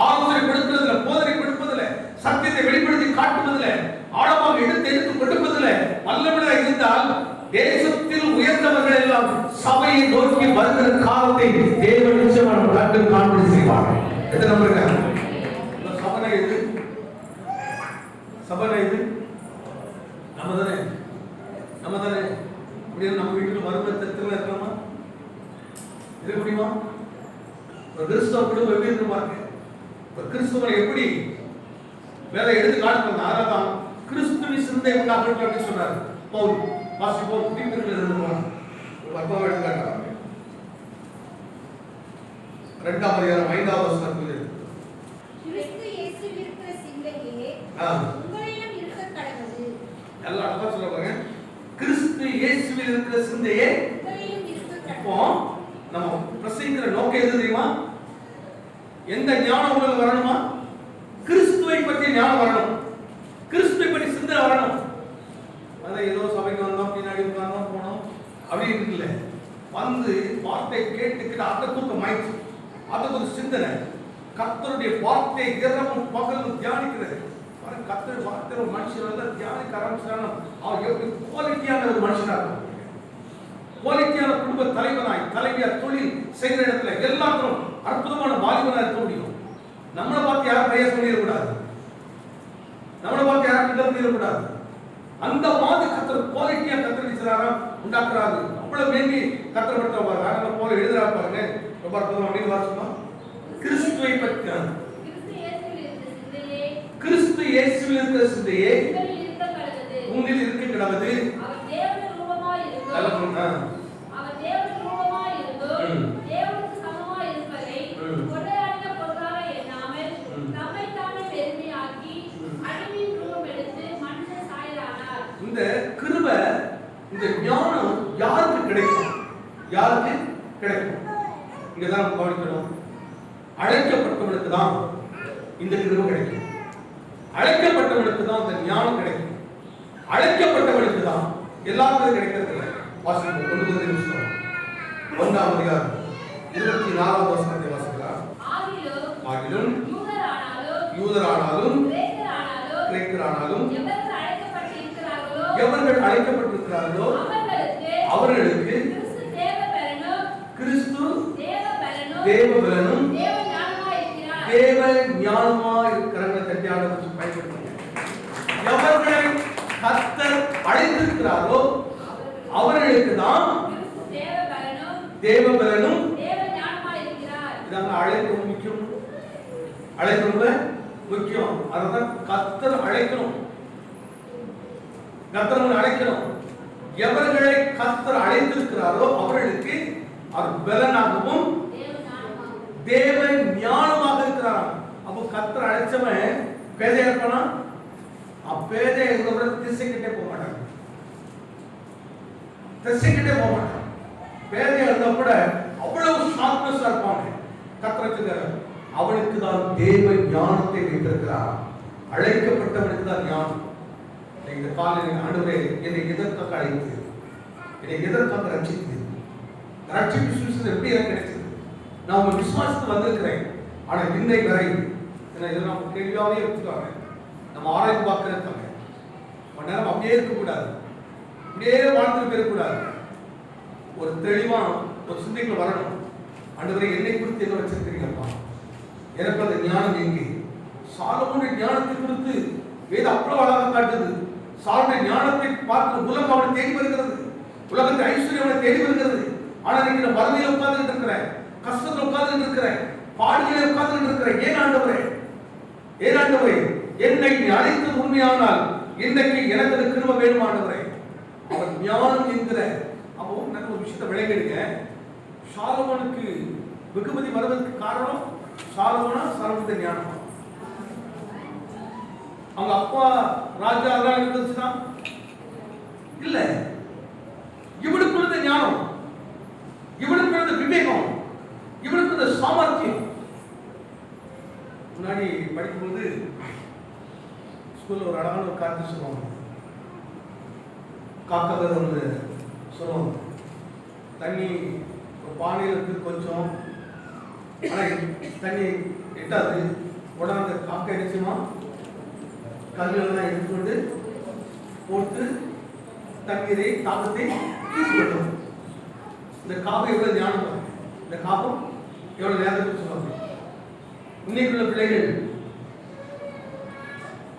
ஆலோசனை கொடுக்கிறதுல, போதனை கொடுப்பதில், சத்தியத்தை வெளிப்படுத்தி காட்டுவதில், ஆழமாக எடுத்து கொடுப்பதில் வல்லவனாக இருந்தால் தேசத்தில் உயர்ந்தவர்கள் எல்லாம் சபையை நோக்கி வருகிற காலத்தை தேவன் நிச்சயமாக கண்டு காண்பது செய்வார்கள். எதை நம்புறீங்க? சபனை இது, சபனை இது நம்ம தானே, நம்ம தானே. அப்படியே நம்ம வீட்டுக்கு மருமத்திரத்தில் இருக்கலாமா? இருக்க முடியுமா? ஒரு கிறிஸ்தவ குடும்பம் எப்படி இருக்கு பாருங்க. ஒரு கிறிஸ்தவனை எப்படி வேலை எடுத்து காட்டுறாங்க. அதான் கிறிஸ்துவின் சிந்தை உண்டாகட்டும் அப்படின்னு சொன்னார் பவுல். வாசி பவுல் தீர்க்கதரிசிகள் எழுதுவாங்க. ஒரு அர்த்தம் எடுத்து காட்டுறாங்க. 2ஆம் அதிகாரம் 5வது வசனத்தில் கிறிஸ்து இயேசுவில் இருக்கிற சிந்தையே உங்களிடம் இருக்க கடவுது. எல்லா அர்த்தம் சொல்லுவாங்க. கிறிஸ்து இயேசுவில் இருக்கிற சிந்தையே உங்களிடம் இருக்க கடவுது. இப்போ நம்ம பிரசங்கிக்கிற நோக்கம் எது தெரியுமா? எந்த ஞானம் உங்களுக்கு வரணுமா? கிறிஸ்துவை பற்றி ஞானம் வரணும், கிறிஸ்துவை பற்றி சிந்தனை வரணும். அதை ஏதோ சபைக்கு வந்தோம், பின்னாடி உட்கார்ந்தோம், போனோம் அப்படின்னு இல்லை. வந்து வார்த்தை கேட்டுக்கிட்டு அதை தூக்க மாயிடுச்சு, அதை ஒரு சிந்தனை. கர்த்தருடைய வார்த்தை இரவும் பகலும் தியானிக்கிறது. கர்த்தருடைய வார்த்தை ஒரு மனுஷன் வந்து தியானிக்க ஆரம்பிச்சானா அவன் எப்படி குவாலிட்டியான ஒரு மனுஷனா இருக்கும். குவாலிட்டியான குடும்ப தலைவனாய், தலைவியார், தொழில் செய்கிற இடத்துல எல்லாத்திலும் அற்புதமான வாலிபனா இருக்க முடியும். நம்மளை பார்த்து யாரும் பிரயாசம் பண்ணிடக்கூடாது, நம்மளை பார்த்து யாரும் கிண்டல் பண்ணிடக்கூடாது. அந்த மாதிரி கர்த்தர் குவாலிட்டியா கத்தரிச்சாரா உண்டாக்குறாரு. அவ்வளவு மேன்மை கத்தரப்படுத்த பாருங்க. போல எழுதுறா பாருங்க. ரொம்ப அற்புதமா அப்படின்னு வாசிப்போம். கிறிஸ்துவை பற்றி, கிறிஸ்து இயேசுவில் இருக்கிற சிந்தையே உங்களில் இருக்க கடவுது. அவர் தேவனுக்கு ரூபமாய் இருந்தும் தேவனுக்கு சமமாய் இருப்பதை கொள்ளையாடின பொருளாக எண்ணாமல் தம்மை தாமே பெருமையாக்கி அடிமையின் ரூபம் எடுத்து மனுஷ சாயலானார். இந்த கிருபை, இந்த ஞானம் யாருக்கு கிடைக்கும்? யாருக்கு கிடைக்கும்? இங்கதான் கவனிக்கணும். அழைக்கப்பட்டவனுக்கு தான் இந்த கிருபை கிடைக்கும். அழைக்கப்பட்டவனுக்கு தான் இந்த ஞானம் கிடைக்கும். அழைக்கப்பட்டவனுக்கு தான் எல்லாருக்கும் கிடைக்கிறது இல்லை. வாசிப்போம். 1 நிமிஷம் 1ஆம் அதிகாரம் 24வது வசனத்தை வாசிக்கலாம். ஆகிலும் யூதரானாலும் கிரேக்கரானாலும் எவர்கள் அழைக்கப்பட்டிருக்கிறார்களோ அவர்களுக்கு கிறிஸ்து தேவபலனும் தேவ ஞானமாய் இருக்கிறவங்க தட்டியான பயன்படுத்துங்க. எவர்களை கர்த்தர் அழைத்திருக்கிறாரோ அவர்களுக்கு தான் தேவபலனும் இதாங்க அழைப்பு முக்கியம். அழைப்பு ரொம்ப முக்கியம். அதான் கர்த்தர் அழைக்கணும், கர்த்தர் அழைக்கணும். எவர்களை கர்த்தர் அழைத்திருக்கிறாரோ அவர்களுக்கு அவர் பலனாகவும் தேவ ஞானமாக இருக்கிறாராம். அப்போ கர்த்தர் அழைச்சவன் பேதையா இருப்பானா? அப்பேதை எங்களோட திசைக்கிட்டே போக மாட்டாங்க, திசைக்கிட்டே போக மாட்டாங்க. பேதையா இருந்தா கூட அவ்வளவு ஷார்ப்னஸா இருப்பாங்க. கர்த்தர் அவனுக்கு தான் தேவ ஞானத்தை வைத்திருக்கிறார். அழைக்கப்பட்டவனுக்கு தான் ஞானம். இந்த காலையில் ஆண்டவரே என்னை எதற்காக அழைத்து, என்னை எதற்காக ரட்சித்து, ரட்சிப்பு சுவிசேஷம் எப்படி எனக்கு கிடைச்சது? நான் உங்க விசுவாசத்துக்கு வந்திருக்கிறேன். ஆனா இன்னை வரை இதெல்லாம் கேள்வியாவே எடுத்துக்காங்க. நம்ம ஆராய்ச்சி பார்க்க இருக்காங்க. ஒரு நேரம் அப்படியே இருக்கக்கூடாது, அப்படியே வாழ்ந்து போயிடக்கூடாது. ஒரு தெளிவா ஒரு சிந்தைக்குள்ள வரணும். ஆண்டவரே என்னை குறித்து என்ன வச்சிருக்கிறீங்கப்பா, எனக்கு அந்த ஞானம் எங்கே? சாலமோனுடைய ஞானத்தை குறித்து வேதம் அவ்வளவு அழகாக காட்டுது. சாலமோனுடைய ஞானத்தை பார்த்து உலகம் அவனை தேடி வருகிறது, உலகத்தை ஐஸ்வர்யம் அவனை தேடி வருகிறது. ஆனா இன்னைக்கு நான் வறுமையில உட்கார்ந்துட்டு இருக்கிறேன், கஷ்டத்துல உட்கார்ந்துட்டு இருக்கிறேன், பாடுகளை உட்கார்ந்துட்டு இருக்கிறேன். ஏன் ஆண்டவரே, ஏன் ஆண்டவரே, என்னை நீ அழைத்தது உண்மையானால் இன்றைக்கு எனக்கு அந்த கிருபை வேணும் ஆண்டவரே. அவர் ஞானம் என்கிற அப்போ நல்ல ஒரு விஷயத்தை விளங்கிடுங்க. சாலமோனுக்கு வெகுமதி வருவதற்கு காரணம் சாலமோனுடைய ஞானம். அவங்க அப்பா ராஜா அதான் இருந்துச்சுன்னா இல்ல, இவனுக்கு இருந்த ஞானம், இவனுக்கு இருந்த விவேகம், இவனுக்கு இருந்த சாமர்த்தியம். முன்னாடி படிக்கும்போது ஸ்கூல்ல ஒரு அழகான ஒரு காத்து சொல்லுவாங்க, காக்கதை ஒன்று சொல்லுவாங்க. தண்ணி பானையில் இருக்கு கொஞ்சம், ஆனா தண்ணி எட்டாது. உடனே அந்த காக்கை நிச்சயமா கல்லெல்லாம் எடுத்துக்கொண்டு போட்டு தண்ணீரை தாக்கத்தை தீர்த்துவிட்டோம். இந்த காகம் எவ்வளவு ஞானம் பாருங்க, இந்த காகம் எவ்வளவு நேரத்துக்கு சொல்லுவாங்க. இன்னைக்குள்ள பிள்ளைகள்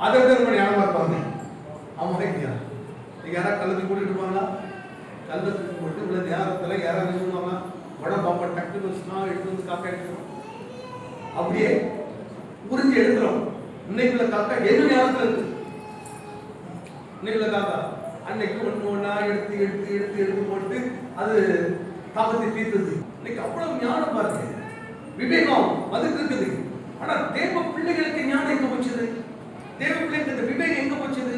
அதை விட ரொம்ப ஞானமா இருப்பாங்க. அவங்க நீங்க யாராவது கல்லத்துக்கு கூட்டிட்டு இருப்பாங்களா? கல்லத்துக்கு போட்டு இவ்வளவு நேரத்துல யாராவது சொல்லுவாங்க உடம்பு பாப்பா டக்குனு எடுத்து வந்து காக்கா எடுக்கிறோம், அப்படியே உறிஞ்சி எடுக்கிறோம். இன்னைக்குள்ள காக்கா என்ன ஞானத்துல இருக்கு? இன்னைக்குள்ள காக்கா அன்னைக்கு ஒண்ணு ஒண்ணா எடுத்து எடுத்து எடுத்து எடுத்து போட்டு அது தாக்கத்தை தீர்த்தது. இன்னைக்கு அவ்வளவு ஞானம் பாருங்க, விவேகம் அதுக்கு இருக்குது. ஆனா தேவ பிள்ளைகளுக்கு ஞானம் எங்க போச்சது? தேவ பிள்ளைகளுக்கு இந்த விவேகம் எங்க போச்சது?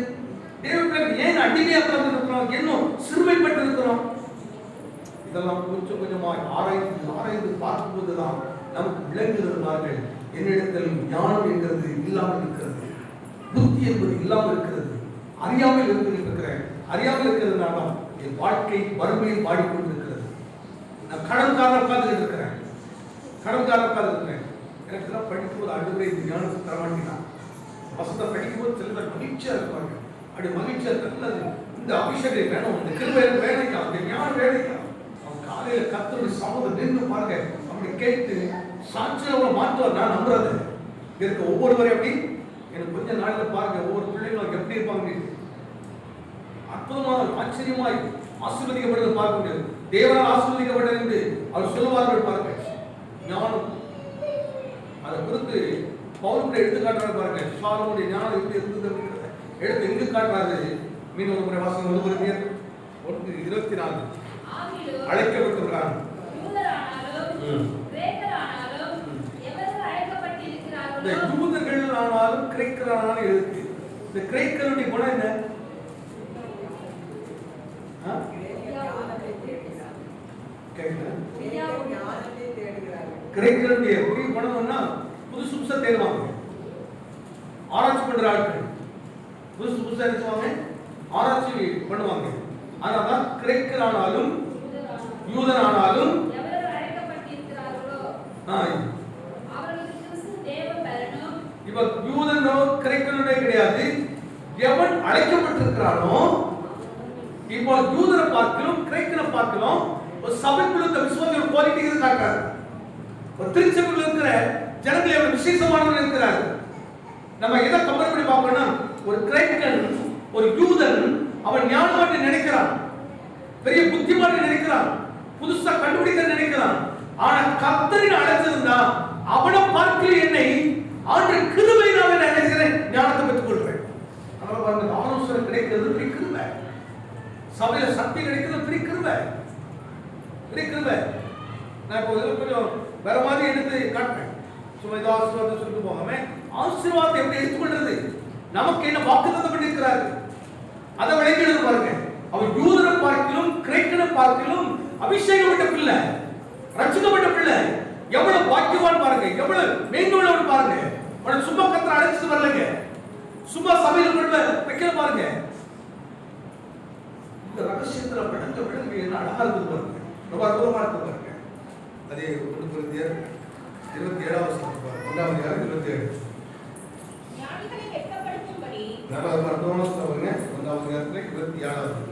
தேவ பிள்ளைகள் ஏன் அடிமையா இருக்கிறோம், இன்னும் சிறுமைப்பட்டு இருக்கிறோம்? இதெல்லாம் கொஞ்சம் கொஞ்சமாய் ஆராய்ந்து பார்க்கும்போதுதான் நமக்கு விளங்குகிறார்கள். என்னிடத்தில் ஞானம் என்கிறது இல்லாமல் இருக்கிறது, புத்தி என்பது இல்லாமல் இருக்கிறது, அறியாமல் இருக்கிறேன். அறியாமல் இருக்கிறதுனால என் வாழ்க்கை வறுமையில் பாடிக்கொண்டிருக்கிறது. நான் கடன்காரன் உட்கார்ந்து இருக்கிறேன், எனக்கு எல்லாம் படிக்கும்போது ஆண்டவரே இந்த ஞானத்தை தரமாட்டேனா? வசந்தம் படிக்கும்போது சிலர் மகிழ்ச்சியா இருப்பாங்க, அப்படி மகிழ்ச்சியா இருக்கிறது. இந்த அபிஷேகம் வேணும், இந்த கிருபை வேலைக்கா, இந்த ஞானம் வேலைக்கா. அவன் காலையில கர்த்தருடைய சமூகத்தை நின்று பாருங்க, அப்படி கேட்டு சாட்சியாக மாற்றுவார். நான் நம்புறது இருக்க ஒவ்வொருவரையும் அப்படி எனக்கு கொஞ்ச நாளில் பாருங்க, ஒவ்வொரு பிள்ளைங்களும் எப்படி இருப்பாங்க, அற்புதமாக ஆச்சரியமாய் ஆசீர்வதிக்கப்படுவது பார்க்க முடியாது. தேவனால் ஆசீர்வதிக்கப்பட்டது என்று அவர் சொல்லுவார்கள் பாருங்க. ஞானம் அதை குறித்து பவுல் எடுத்து காட்டுறாரு பாருங்க. சாலமோனுடைய ஞானம் எப்படி இருந்தது அப்படிங்கிறத எடுத்து எங்கு காட்டுறாரு? மீன் ஒரு முறை வாசகம் 1:24 அழைக்கப்பட்டிருக்கிறார். யூதர்கள் ஆனாலும் கிரேக்கரானாலும் எழுத்து. இந்த கிரேக்கருடைய குணம் என்ன? கிரேக்கருடைய குணம்னா புதுசு புதுசா தேடுவாங்க, ஆராய்ச்சி பண்ற ஆட்கள் புதுசு புதுசா நினைச்சுவாங்க, ஆராய்ச்சி பண்ணுவாங்க. அதனால்தான் கிரேக்கர் ஆனாலும் யூதன் ஆனாலும் இவர் யூதனோ கிரேக்கனோ கிடையாது. எவன் அழைக்கப்பட்டிருக்கிறானோ, இப்போ யூதனை பார்க்கலாம் கிரேக்கனை பார்க்கலாம், ஒரு சபைக்குள்ள இந்த விசுவாசியோட குவாலிட்டி காட்டுறாரு. ஒரு திருச்சபைக்குள்ள இருக்கிற ஜனங்கள் எவ்வளவு விசேஷமானவர்கள் இருக்கிறார். நம்ம எதை கம்பேர் பண்ணி பார்க்கணும்னா, ஒரு கிரேக்கன் ஒரு யூதன் அவன் ஞானமாட்டு நினைக்கிறான், பெரிய புத்திமாட்டு நினைக்கிறான், புதுசா கண்டுபிடிக்க நினைக்கிறான். ஆனா கர்த்தரின் அழைச்சிருந்தா அவனை பார்க்கல என்னை ஆண்டு கிருபை நான் நினைக்கிறேன், ஞானத்தை பெற்றுக் கொள்வேன். அதனால பாருங்க, ஆலோசனை கிடைக்கிறது பெரிய கிருபை, சபையில சக்தி கிடைக்கிறது பெரிய கிருபை. நான் இப்போ கொஞ்சம் வேற மாதிரி எடுத்து காட்டுறேன். சும்மா ஏதோ ஆசீர்வாதம் சொல்லிட்டு போகாம ஆசீர்வாதத்தை எப்படி எடுத்துக்கொள்றது, நமக்கு என்ன வாக்குத்தத்தம் பண்ணியிருக்கிறாரு அதை விளங்கிடுது பாருங்க. அவன் யூதனை பார்க்கிலும் கிரேக்கனை பார்க்கிலும் அபிஷேகப்பட்ட பிள்ளை, ரட்சிக்கப்பட்ட பிள்ளை, எவ்வளவு பாக்கியவான் பாருங்க, எவ்வளவு மேன்மையுள்ளவன் பாருங்க. அவனை சும்மா கர்த்தர் அழைச்சிட்டு வரலங்க, சும்மா சபையில் கொண்டு வைக்கல பாருங்க. இந்த ரகசியத்துல விளங்க என்ன அழகா இருக்குது பாருங்க, ரொம்ப அற்புதமா இருக்கு பாருங்க. அதே 1 கொரிந்தியர் 27:1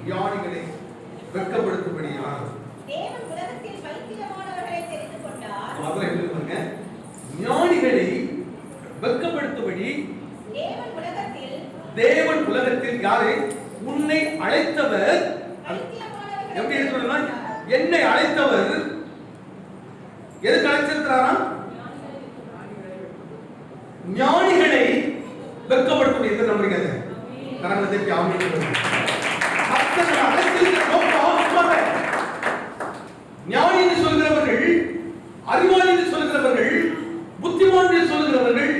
ஞானிகளை வெட்கப்படுத்தும்படி தேவன் உலகத்தில் பைத்தியமானவர்களை தெரிந்து கொண்டார். ஞானிகளை வெட்கப்படுத்தும்படி தேவன் உலகத்தில் உலகத்தில் யாரை உன்னை அழைத்தவர் பைத்தியமானவர்களை எப்படி எடுத்துனா என்னை அழைத்தவர் எதுக்கு அழைச்சிருக்கிறாரா? ஞானிகளை வெட்கப்படுத்தும் எந்த நம்புறீங்க? கரங்களை ஆமிட்டு அழைத்திருக்கிற நோக்கம் ஞானி என்று சொல்கிறவர்கள், அறிவாளி என்று சொல்கிறவர்கள், புத்திமான் என்று சொல்கிறவர்கள்,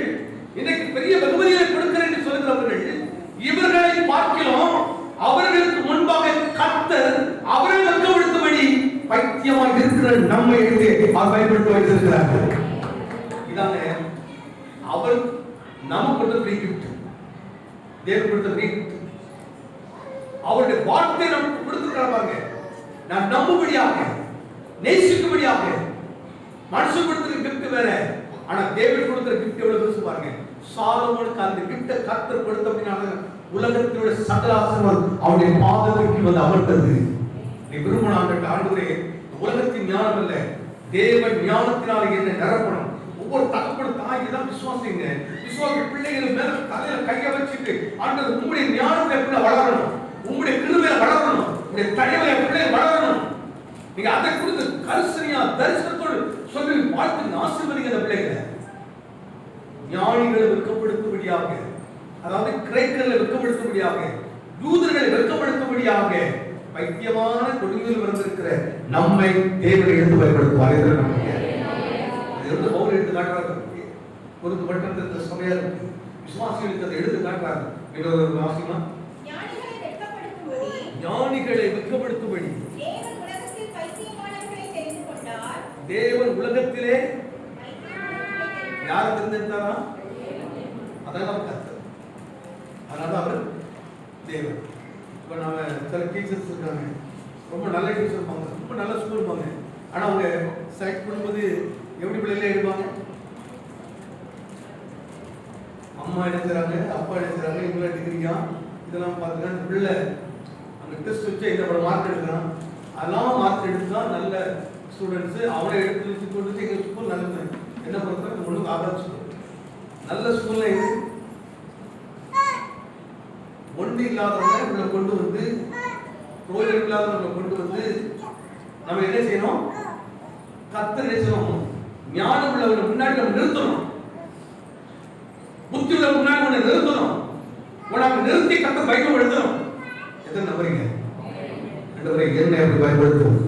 இன்னைக்கு பெரிய வெகுமதிகளை கொடுக்கிறேன் என்று சொல்கிறவர்கள், இவர்களை பார்க்கிறோம். அவர்களுக்கு முன்பாக கர்த்தர் அவரை வெட்கப்படுத்தும்படி பைத்தியமாக இருக்கிற நம்மை பயன்படுத்த வைத்திருக்கிறார்கள். இதாங்க அவர் நமக்கு கொடுத்த கிஃப்ட், தேவன் கொடுத்த கிஃப்ட். அவருடைய வார்த்தை நமக்கு கொடுத்திருக்கிறாங்க. நான் நம்பும்படியாக, நேசிக்கும்படியாக. மனுஷன் கொடுத்த கிஃப்ட் வேற, ஆனா தேவன் கொடுத்த கிஃப்ட் எவ்வளவு பெருசு பாருங்க. சாலமோனுக்கு அந்த கிஃப்ட கர்த்தர் கொடுத்த அப்படினால உலகத்தினுடைய சகல ஆசீர்வாதம் அவருடைய பாதத்துக்கு வந்து அமர்ந்தது. நீ விரும்பினாங்க ஆண்டவரே, உலகத்தின் ஞானம் அல்ல, தேவன் ஞானத்தினால என்ன நிரப்பணும். ஒவ்வொரு தகப்பனும் தாய் தான் விசுவாசிங்க. விசுவாசி பிள்ளைகள் மேல தலையில கைய வச்சுட்டு ஆண்டவர் உங்களுடைய ஞானத்தை எப்படி வளரணும், உங்களுடைய கிருபையில வளரணும், உங்களுடைய தயவுல எப்படி வளரணும். நீங்க அதை குறித்து கரிசனையா தரிசனத்தோடு சொல்லி வாழ்த்து ஆசீர்வதிங்க அந்த பிள்ளைகளை. ஞானிகளை வெட்கப்படுத்தும்படியாக, அதாவது கிரேக்கர்களை வெட்கப்படுத்தும்படியாக, யூதர்களை வெட்கப்படுத்தும்படியாக பைத்தியமான கொடுமையில் வந்திருக்கிற நம்மை தேவனை எடுத்து பயன்படுத்துவார். இருந்து பவுல் எடுத்து காட்டுறாரு. பொறுத்து பட்டத்திற்கு சபையா இருக்கு, விசுவாசிகளுக்கு அதை எடுத்து காட்டுறாரு. இன்னொரு வாசிமா, ஞானிகளை வெட்கப்படுத்தும்படி தேவன் உலகத்திலே யார் தெரிந்திருந்தாரா? அதான் கர்த்தர். அதனால அவர் தேவன். இப்போ நாம சில டீச்சர்ஸ் இருக்காங்க, ரொம்ப நல்ல டீச்சர் இருப்பாங்க, ரொம்ப நல்ல ஸ்கூல் இருப்பாங்க. ஆனால் அவங்க செலக்ட் பண்ணும்போது எப்படி பிள்ளைகளே எடுப்பாங்க? அம்மா எடுக்கிறாங்க, அப்பா எடுக்கிறாங்க, இவங்க எடுக்கிறீங்க, இதெல்லாம் பார்த்துக்கலாம். அந்த பிள்ளை அந்த டெஸ்ட் வச்சு இந்த மார்க் எடுக்கிறான், அதெல்லாம் மார்க் எடுத்து தான் நல்ல ஸ்டூடெண்ட்ஸு அவனை எடுத்து கொண்டு எங்கள் ஸ்கூல் நல்ல என்ன பொறுத்த ஒன்றும் ஆகாத ஸ்கூல். நல்ல ஸ்கூல்ல இது ஒன்று இல்லாதவங்க உங்களை கொண்டு வந்து, ரோஜர் இல்லாதவங்களை கொண்டு வந்து நம்ம என்ன செய்யணும்? கர்த்தர் என்ன செய்யணும்? ஞானம் உள்ளவங்க முன்னாடி நம்ம நிறுத்தணும், புத்தி உள்ள முன்னாடி உன்னை நிறுத்தணும். உனக்கு நிறுத்தி கர்த்தர் பைபிள் எழுதணும். எத்தனை நம்புறீங்க? என்ன அப்படி பயன்படுத்தும்,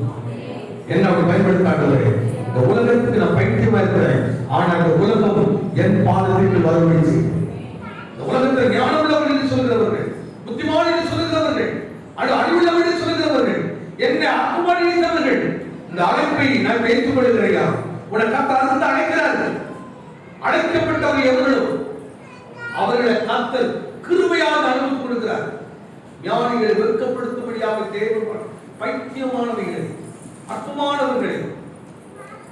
என்ன அப்படி பயன்படுத்தாண்டவரே? இந்த உலகத்துக்கு நான் பைத்தியமா இருக்கிறேன், ஆனா இந்த உலகம் என் பாதத்திற்கு வரும்படி. இந்த உலகத்தில் ஞானம் உள்ளவர்கள் என்று சொல்கிறவர்கள், புத்திமான் என்று சொல்கிறவர்கள், அறிவுள்ளவர்கள் என்று சொல்கிறவர்கள், என்னை ஆக்குமான் நினைத்தவர்கள், இந்த அழைப்பை நான் வைத்துக் கொள்கிறேன். உனக்கு கர்த்தர் அழைக்கிறார்கள். அழைக்கப்பட்டவர்கள் எவர்களும் அவர்களை கர்த்தர் கிருபையாக அனுமதி கொடுக்கிறார். ஞானிகளை வெட்கப்படுத்தும்படியாக தேவன் பைத்தியமானவைகளை, அற்பமானவர்களை,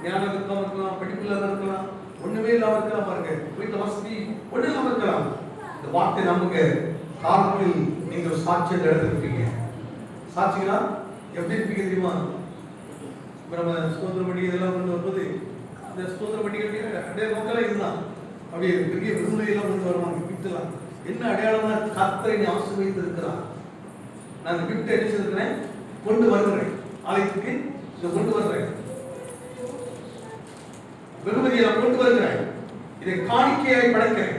ஞானம் இருக்காம இருக்கலாம், படிப்பில்லாத இருக்கலாம், ஒண்ணுமே இல்லாம இருக்கலாம், பாருங்க வீட்டு வசதி ஒண்ணு இல்லாம இருக்கலாம். இந்த வார்த்தை நமக்கு காலத்தில் நீங்கள் சாட்சியத்தை எடுத்துருப்பீங்க. சாட்சிகளா எப்படி இருப்பீங்க தெரியுமா? இப்ப நம்ம சுதந்திர பண்டிகை இதெல்லாம் கொண்டு வரும்போது இந்த சுதந்திர பண்டிகை அப்படியே நோக்கெல்லாம் இருந்தான், அப்படியே பெரிய விருந்தையெல்லாம் கொண்டு வருவாங்க. கிஃப்ட்லாம் என்ன அடையாளம்னா கர்த்தரை ஆசீர்வதித்து இருக்கிறார். நான் இந்த கிஃப்ட் என்ன செய்திருக்கிறேன்? கொண்டு வருகிறேன், ஆலயத்துக்கு இதை கொண்டு வருகிறேன், வெகுமதியை நான் கொண்டு வருகிறேன், இதை காணிக்கையாய் படைக்கிறேன்,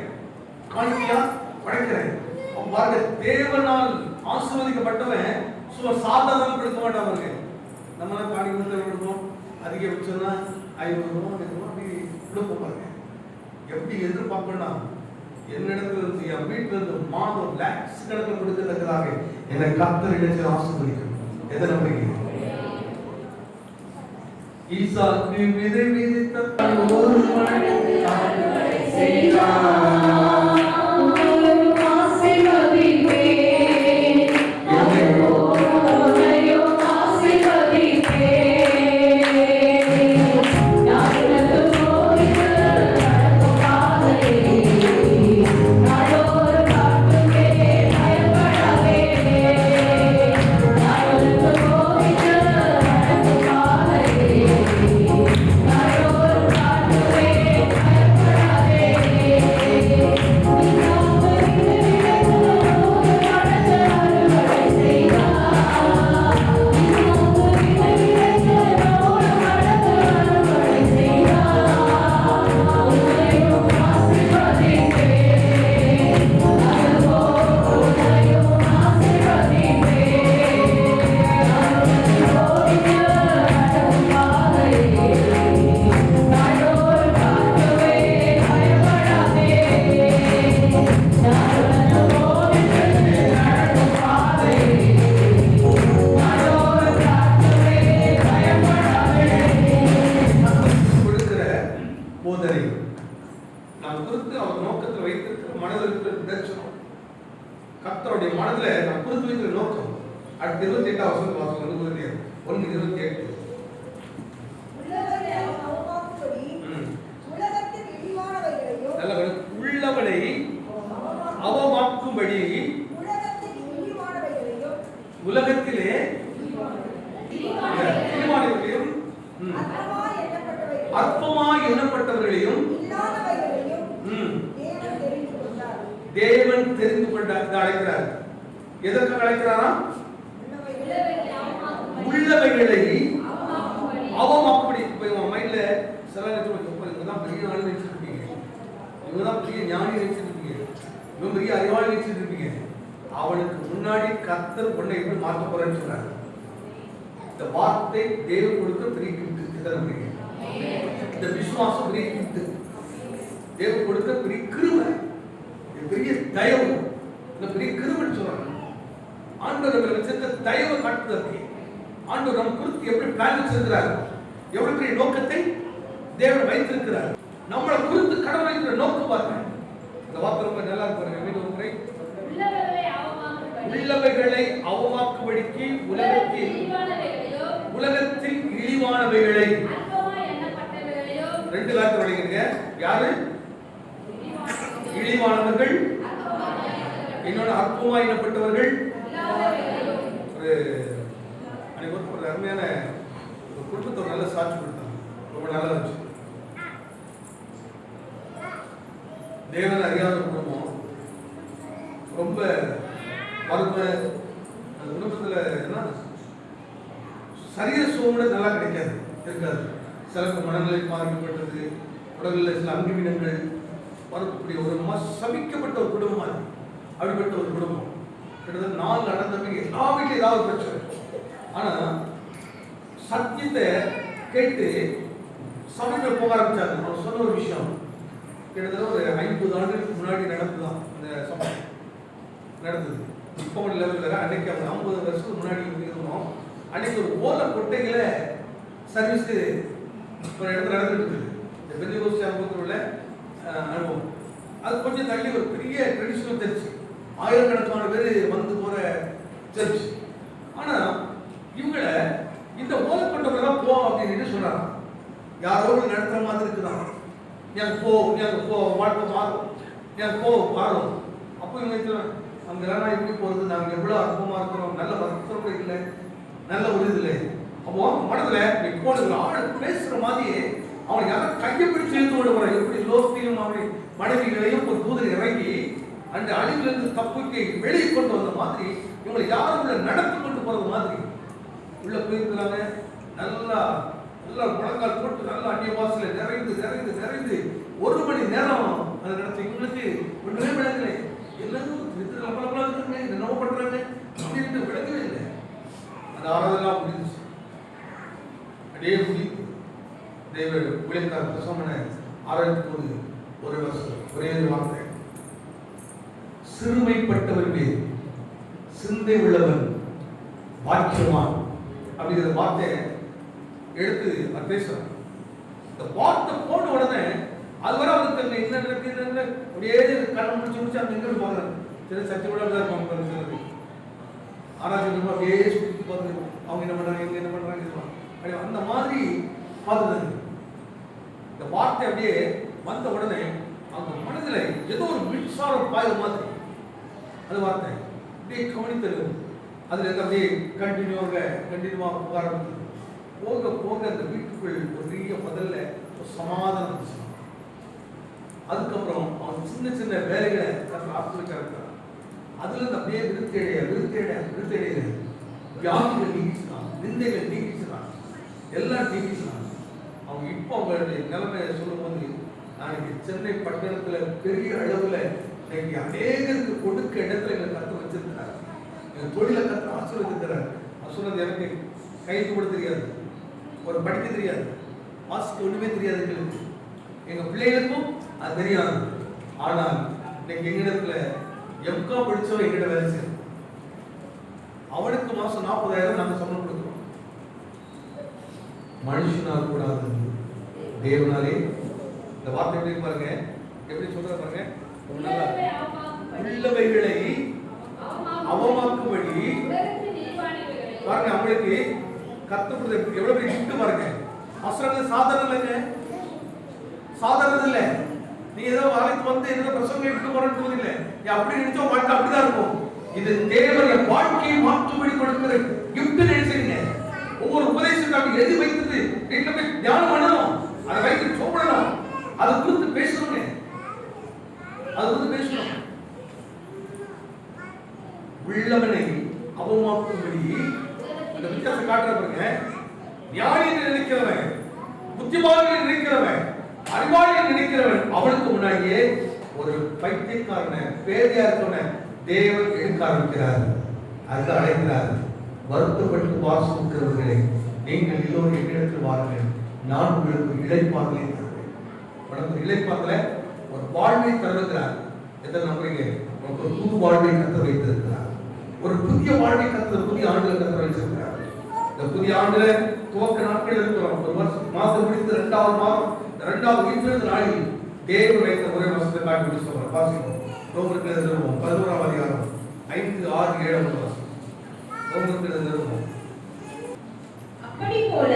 காணிக்கையா படைக்கிறேன். பாருங்க, தேவனால் ஆசீர்வதிக்கப்பட்டவன் சும்மா சாதாரண கொடுக்க மாட்டாங்க. நம்ம காணிக்கை கொடுப்போம், அதிகபட்சம்னா 500 ரூபா அப்படி கொடுப்போம். பாருங்க எப்படி எதிர்பார்க்கணும்னா, என்னிடத்துல இருந்து என் வீட்டுல இருந்து மாதம் லேக்ஸ் கணக்கில் கொடுக்கிறதுக்காக என்னை கர்த்தர் இடத்தில் ஆசீர்வதிக்கும். எதை நம்புறீங்க? ஈசாக்கு விதை விதைத்த ஒரு மழை செய்தார். மனதுல நான் குறித்து வைக்கிற நோக்கம். அடுத்த 28 வசனம் வாசிங்க. 1:28. உள்ளவரை அவமாக்கும்படி உலகத்தின் இழிவானவைகளையும் நல்ல உள்ளவனை அவமாக்கும்படி உலகத்தின் இழிவானவைகளையும் உலகத்திலே இழிவானவர்களையும் அற்பமாய் எண்ணப்பட்டவர்களையும் இல்லாதவைகளையும் தேவன் தெரிந்து கொண்டார். தேவன் தெரிந்து கொண்டார் அழைக்கிறார். எதற்காக அழைக்கிறாரா? உள்ளவைகளை அவமாக்கும்படி. இப்ப உங்க மைண்ட்ல சில இவங்கதான் பெரிய ஆளு நினைச்சிருப்பீங்க, இவங்கதான் பெரிய ஞானி நினைச்சிருப்பீங்க, இவங்க பெரிய அறிவாளி நினைச்சிருப்பீங்க. அவனுக்கு முன்னாடி கர்த்தர் உன்னை எப்படி மாற்ற போறேன்னு சொன்னார். இந்த வார்த்தை தேவன் கொடுக்க பெரிய கிஃப்ட். இந்த விசுவாசம் பெரிய கிஃப்ட். தேவன் கொடுக்க பெரிய கிருபை, பெரிய தயவு. இந்த பெரிய கிருபைன்னு சொல்றாங்க. ஆண்டவர் வச்சிருக்க தயவை காட்டுவதற்கு ஆண்டவர் நம்ம குறித்து எப்படி பிளான் வச்சிருக்கிறார், எவ்வளவு பெரிய நோக்கத்தை தேவன் வைத்திருக்கிறார். நம்மளை குறித்து கடவுள் வைக்கிற நோக்கம் பாருங்க. இந்த வார்த்தை ரொம்ப நல்லா இருக்கு. மீண்டும் ஒரு முறை, உள்ளவைகளை அவமாக்கும்படிக்கு உலகத்தில் இழிவானவைகளை. ரெண்டு வார்த்தை வழங்கிருங்க. யாரு இழிவானவர்கள்? இன்னொன்று அற்பமாய் எண்ணப்பட்டவர்கள். ஒரு அருமையான ஒரு குடும்பத்தை ஒரு நல்ல சாட்சி கொடுத்தாங்க. ரொம்ப நல்லா இருந்துச்சு. தேவன் அறியாத குடும்பம், ரொம்ப வறுமை. அந்த குடும்பத்தில் என்ன சரீர சூழ்நிலை நல்லா கிடைக்காது, இருக்காது. சிலருக்கு மனநிலை பாதிக்கப்பட்டது, உடலில் சில அங்கவீனங்கள் வரக்கூடிய ஒரு சபிக்கப்பட்ட ஒரு குடும்பம் அது. அப்படிப்பட்ட ஒரு குடும்பம். கிட்டத்தட்ட 4 நடந்தவங்க எல்லா வீட்டிலும் ஏதாவது பிரச்சனை. ஆனா சத்தியத்தை கேட்டு சபையில் போக ஆரம்பிச்சாங்க. அவர் சொன்ன ஒரு விஷயம் கிட்டத்தட்ட ஒரு 50 ஆண்டுகளுக்கு முன்னாடி நடந்துதான் இந்த சபை நடந்தது. இப்போ ஒரு லெவல் வேற. அன்னைக்கு அவங்க 50 வருஷத்துக்கு முன்னாடி இருந்தோம். அன்னைக்கு ஒரு ஓலை கொட்டையில சர்வீஸ் ஒரு இடத்துல நடந்துட்டு இருக்குது. இந்த பெந்தேகோஸ்தே அனுபவத்தில் உள்ள அனுபவம். அது கொஞ்சம் தள்ளி ஒரு பெரிய ட்ரெடிஷனல் சர்ச், ஆயிரக்கணக்கான பேர் வந்து போற சர்ச். ஆனா இவங்களை இந்த ஓலை கொட்டை தான் போ அப்படின்னு சொல்றாங்க. யாரோ நடத்துற மாதிரி இருக்குதான். எனக்கு போ வாழ்க்கை மாறும், எனக்கு மாறும். அப்போ இவங்க அங்கெல்லாம் எப்படி போறது, நாங்க எவ்வளவு அற்பமா இருக்கிறோம், நல்ல வஸ்திரம் இல்லை, நல்ல ஒரு இது இல்லை. அப்போ மனதுல இப்போ ஆள் பேசுற மாதிரி அவன் யாரும் கையை பிடிச்சு இழுத்து கொண்டு போறான். எப்படி லோகத்தையும் அவனை மனைவிகளையும் ஒரு தூதர் இறங்கி அந்த அழிவிலிருந்து தப்புக்கு வெளியே கொண்டு வந்த மாதிரி இவங்களை யாரும் நடத்தி கொண்டு போறது மாதிரி உள்ள போயிருக்கிறாங்க. நல்லா நல்லா முழங்கால் போட்டு நல்லா அந்நிய வாசல நிறைந்து 1 மணி நேரம் அதை நடத்தி இவங்களுக்கு ஒன்றுமே விளங்கலை. எல்லாரும் என்னவோ பண்றாங்க அப்படின்னு விளங்கவே இல்லை. அந்த ஆராதனா முடிஞ்சிச்சு. அப்படியே முடிந்து தேவ ஊழியக்கார பிரசவனை ஆராய்க்கும் போது ஒரு வருஷம் ஒரே வார்த்தை, சிறுமைப்பட்டவர் மீது சிந்தை உள்ளவன் பாக்கியவான் அப்படிங்கிற வார்த்தையை எடுத்து அவர் பேசுறான். இந்த வார்த்தை போன உடனே அதுவரை அவருக்கு என்ன நடக்குது அப்படியே கண்ணு முடிச்சு அந்த எங்க போகிறாங்க. சில சத்திய கூட சிலது ஆராய்ச்சி அப்படியே சுற்றி பார்த்து அவங்க என்ன பண்றாங்க, இவங்க என்ன பண்றாங்க, அந்த மாதிரி பார்த்தது. இந்த வார்த்தை அப்படியே வந்த உடனே அவங்க மனதில் ஏதோ ஒரு மின்சாரம் பாய மாதிரி அது வார்த்தை அப்படியே கவனித்தது. அதுல இருந்து அப்படியே கண்டினியூவாக போக ஆரம்பித்தது. போக அந்த வீட்டுக்குள் ஒரு பெரிய முதல்ல ஒரு சமாதானம் இருந்துச்சு. அதுக்கப்புறம் அவன் சின்ன வேலைகளை ஆரம்பிக்கிறான். அதுல இருந்து அப்படியே விருத்தடைய வியாதிகள் நீக்கிச்சுதான், நிந்தைகள் நீக்கிச்சுதான், எல்லாம் நீக்கிச்சுதான். அவங்க இப்போ அவங்களுடைய நிலைமையை சொல்லும் போது நாளைக்கு சென்னை பட்டணத்துல பெரிய அளவுல இன்னைக்கு அநேகருக்கு கொடுக்க இடத்துல எங்களை கற்று வச்சிருக்கிறார். எங்க தொழிலை கற்று ஆசீர்வதிக்கிறார். சொன்னது எனக்கு கைது கூட தெரியாது, ஒரு படிக்க தெரியாது, வாசிக்க ஒண்ணுமே தெரியாது எங்களுக்கு. எங்க பிள்ளைகளுக்கும் அது தெரியாது. ஆனால் இன்னைக்கு எங்கிடத்துல எம்கா படிச்சவன் எங்கிட்ட வேலை செய்யும். அவனுக்கு மாசம் 40,000 நாங்க சம்பளம் கொடுக்கிறோம். மனுஷனால் கூடாது, தேவனாலே. இந்த வார்த்தை எப்படி பாருங்க, எப்படி சொல்ற பாருங்க. உள்ளவைகளை அவமாக்கும்படி உலகத்தின் இழிவானவைகளையும் பாருங்க, அவங்களுக்கு கத்துறது எவ்வளவு பெரிய gift பாருங்க. வஸ்திரங்கள் சாதாரண இல்லைங்க, சாதாரணது இல்லை. நீ ஏதோ வேலைக்கு வந்து ஏதோ பிரசங்கம் எடுத்து போறேன்னு போதில்லை, நீ அப்படி நினைச்சா வாழ்க்கை அப்படிதான் இருக்கும். இது தேவனுடைய வாழ்க்கையை மாற்றும்படி கொடுக்கிற gift நினைச்சீங்க. ஒவ்வொரு உபதேசத்தையும் எழுதி வைத்தது வீட்டுல போய் தியானம் பண்ணணும், அதை வைத்து சோப்படணும், அதை குறித்து பேசணுங்க, அது குறித்து பேசணும். உள்ளவனை அவமாக்கும்படி அந்த வித்தியாசம் காட்டுறவங்க, ஞானியை நினைக்கிறவன், புத்திமானியை நினைக்கிறவன், அறிவாளியை நினைக்கிறவன், அவனுக்கு முன்னாடியே ஒரு பைத்தியக்காரனை, பேதையா இருக்கவனை தேவன் எடுக்க ஆரம்பிக்கிறார், அது அழைக்கிறார். வருத்தப்பட்டு வாசிக்கிறவர்களே, நீங்கள் எல்லோரும் என்னிடத்தில் வாருங்கள், நான் உங்களுக்கு இளைப்பாறுதலை தருவேன். உனக்கு இளைப்பாறுதல ஒரு வாழ்வை தருகிறார். எத்தனை நம்புறீங்க? உனக்கு ஒரு புது வாழ்வை கத்த வைத்திருக்கிறார், ஒரு புதிய வாழ்வை கத்த, புதிய ஆண்டுகளை கத்த வைத்திருக்கிறார். இந்த புதிய ஆண்டுல துவக்க நாட்கள் இருக்கிறோம். ஒரு வருஷம் மாதம் முடித்து 2வது மாதம் 2வது வீட்டிலிருந்து நாளில் தேவன் வைத்த ஒரே வசனத்தை காட்டி சொல்றேன். வாசிப்போம். ரோமருக்கு எழுதுவோம் 11ஆம் அதிகாரம் 5, 6, 7 வசனம். ரோமருக்கு எழுதுவோம். அப்படி போல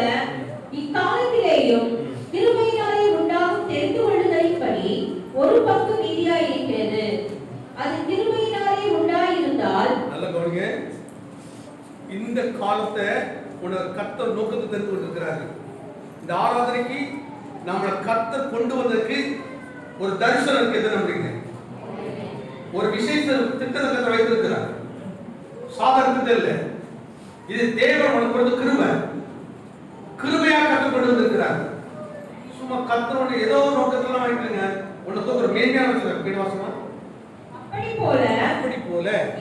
இக்காலத்திலேயும் கிருபையினாலே உண்டாகும் தெரிந்து கொள்ளுதலின்படி ஒரு பங்கு மீதியாய் இருக்கிறது. அது கிருபையினாலே உண்டாயிருந்தால், நல்ல கவனிங்க, இந்த காலத்தை உனக்கு கர்த்தர் நோக்கத்தை தெரிந்து கொண்டிருக்கிறாரு. இந்த ஆராதனைக்கு நம்மளை கர்த்தர் கொண்டு வந்ததுக்கு ஒரு தரிசனம் இருக்கு. எது நம்புறீங்க? ஒரு விசேஷ திட்டத்தை கர்த்தர் வைத்திருக்கிறார், சாதாரண திட்டம் இல்லை. இது தேவன் உனக்கு கொடுத்த கிருபை, கிருபையாக கர்த்தர் கொண்டு வந்திருக்கிறார். சும்மா கர்த்தர் ஏதோ ஒரு நோக்கத்தெல்லாம் வாங்கிட்டுங்க, உனக்கு ஒரு மேன்மையான பீடவாசமா. அப்படி போல